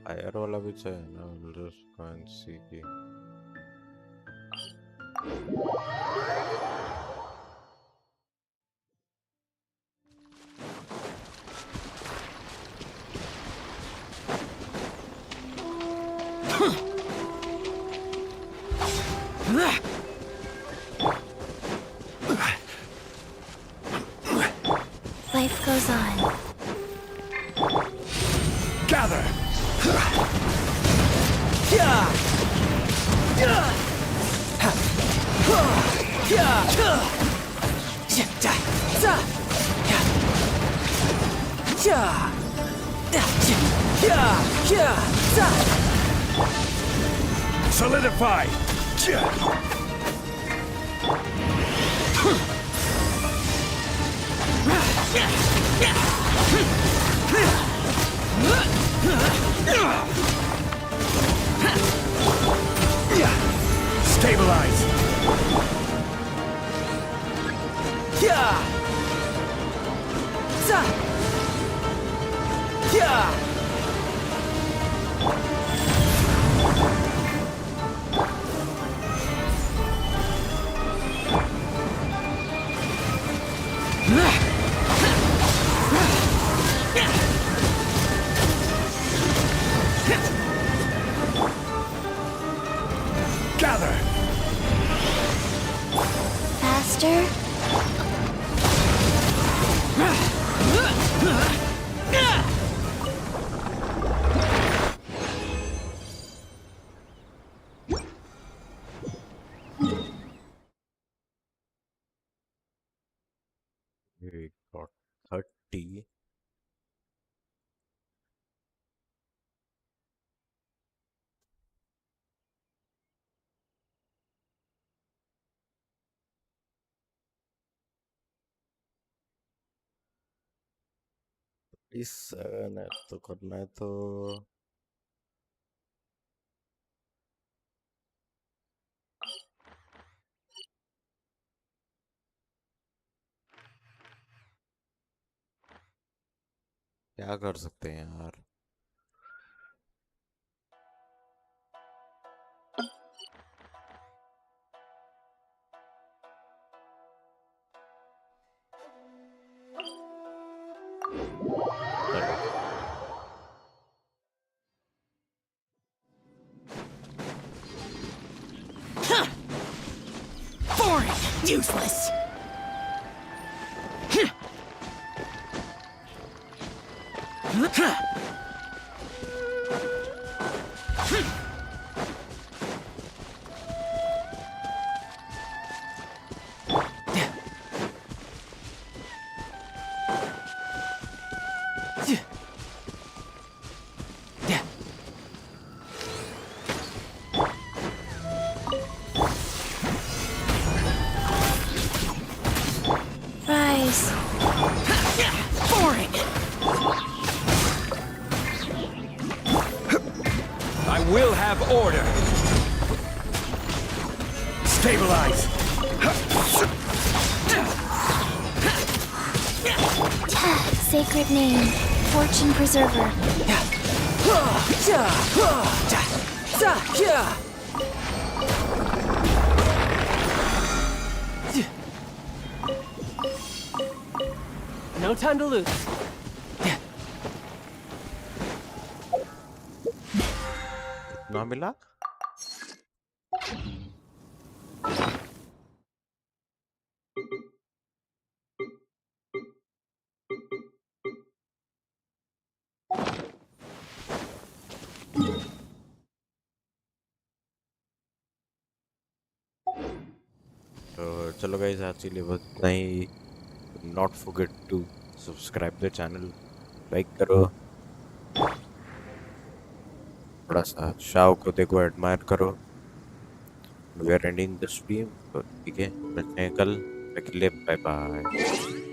फायर वाला भी चाहिए ना, जस्ट गो एंड सी की।
Life goes on.
Gather! Solidify! Stabilize! Gather!
Faster.
We got 30. इस तो करना है तो क्या कर सकते हैं यार।
Boring! Useless!
Rise.
Boring!
I will have order. Stabilize.
Sacred name, fortune preserver.
No time to lose.
ना मिला। तो चलो गाइस, आज के लिए बस इतना ही। Not forget to subscribe the channel, like करो, थोड़ा सा शाव को देखो, एडमायर करो। We are ending the stream, ठीक है, मिलते हैं कल। Bye bye.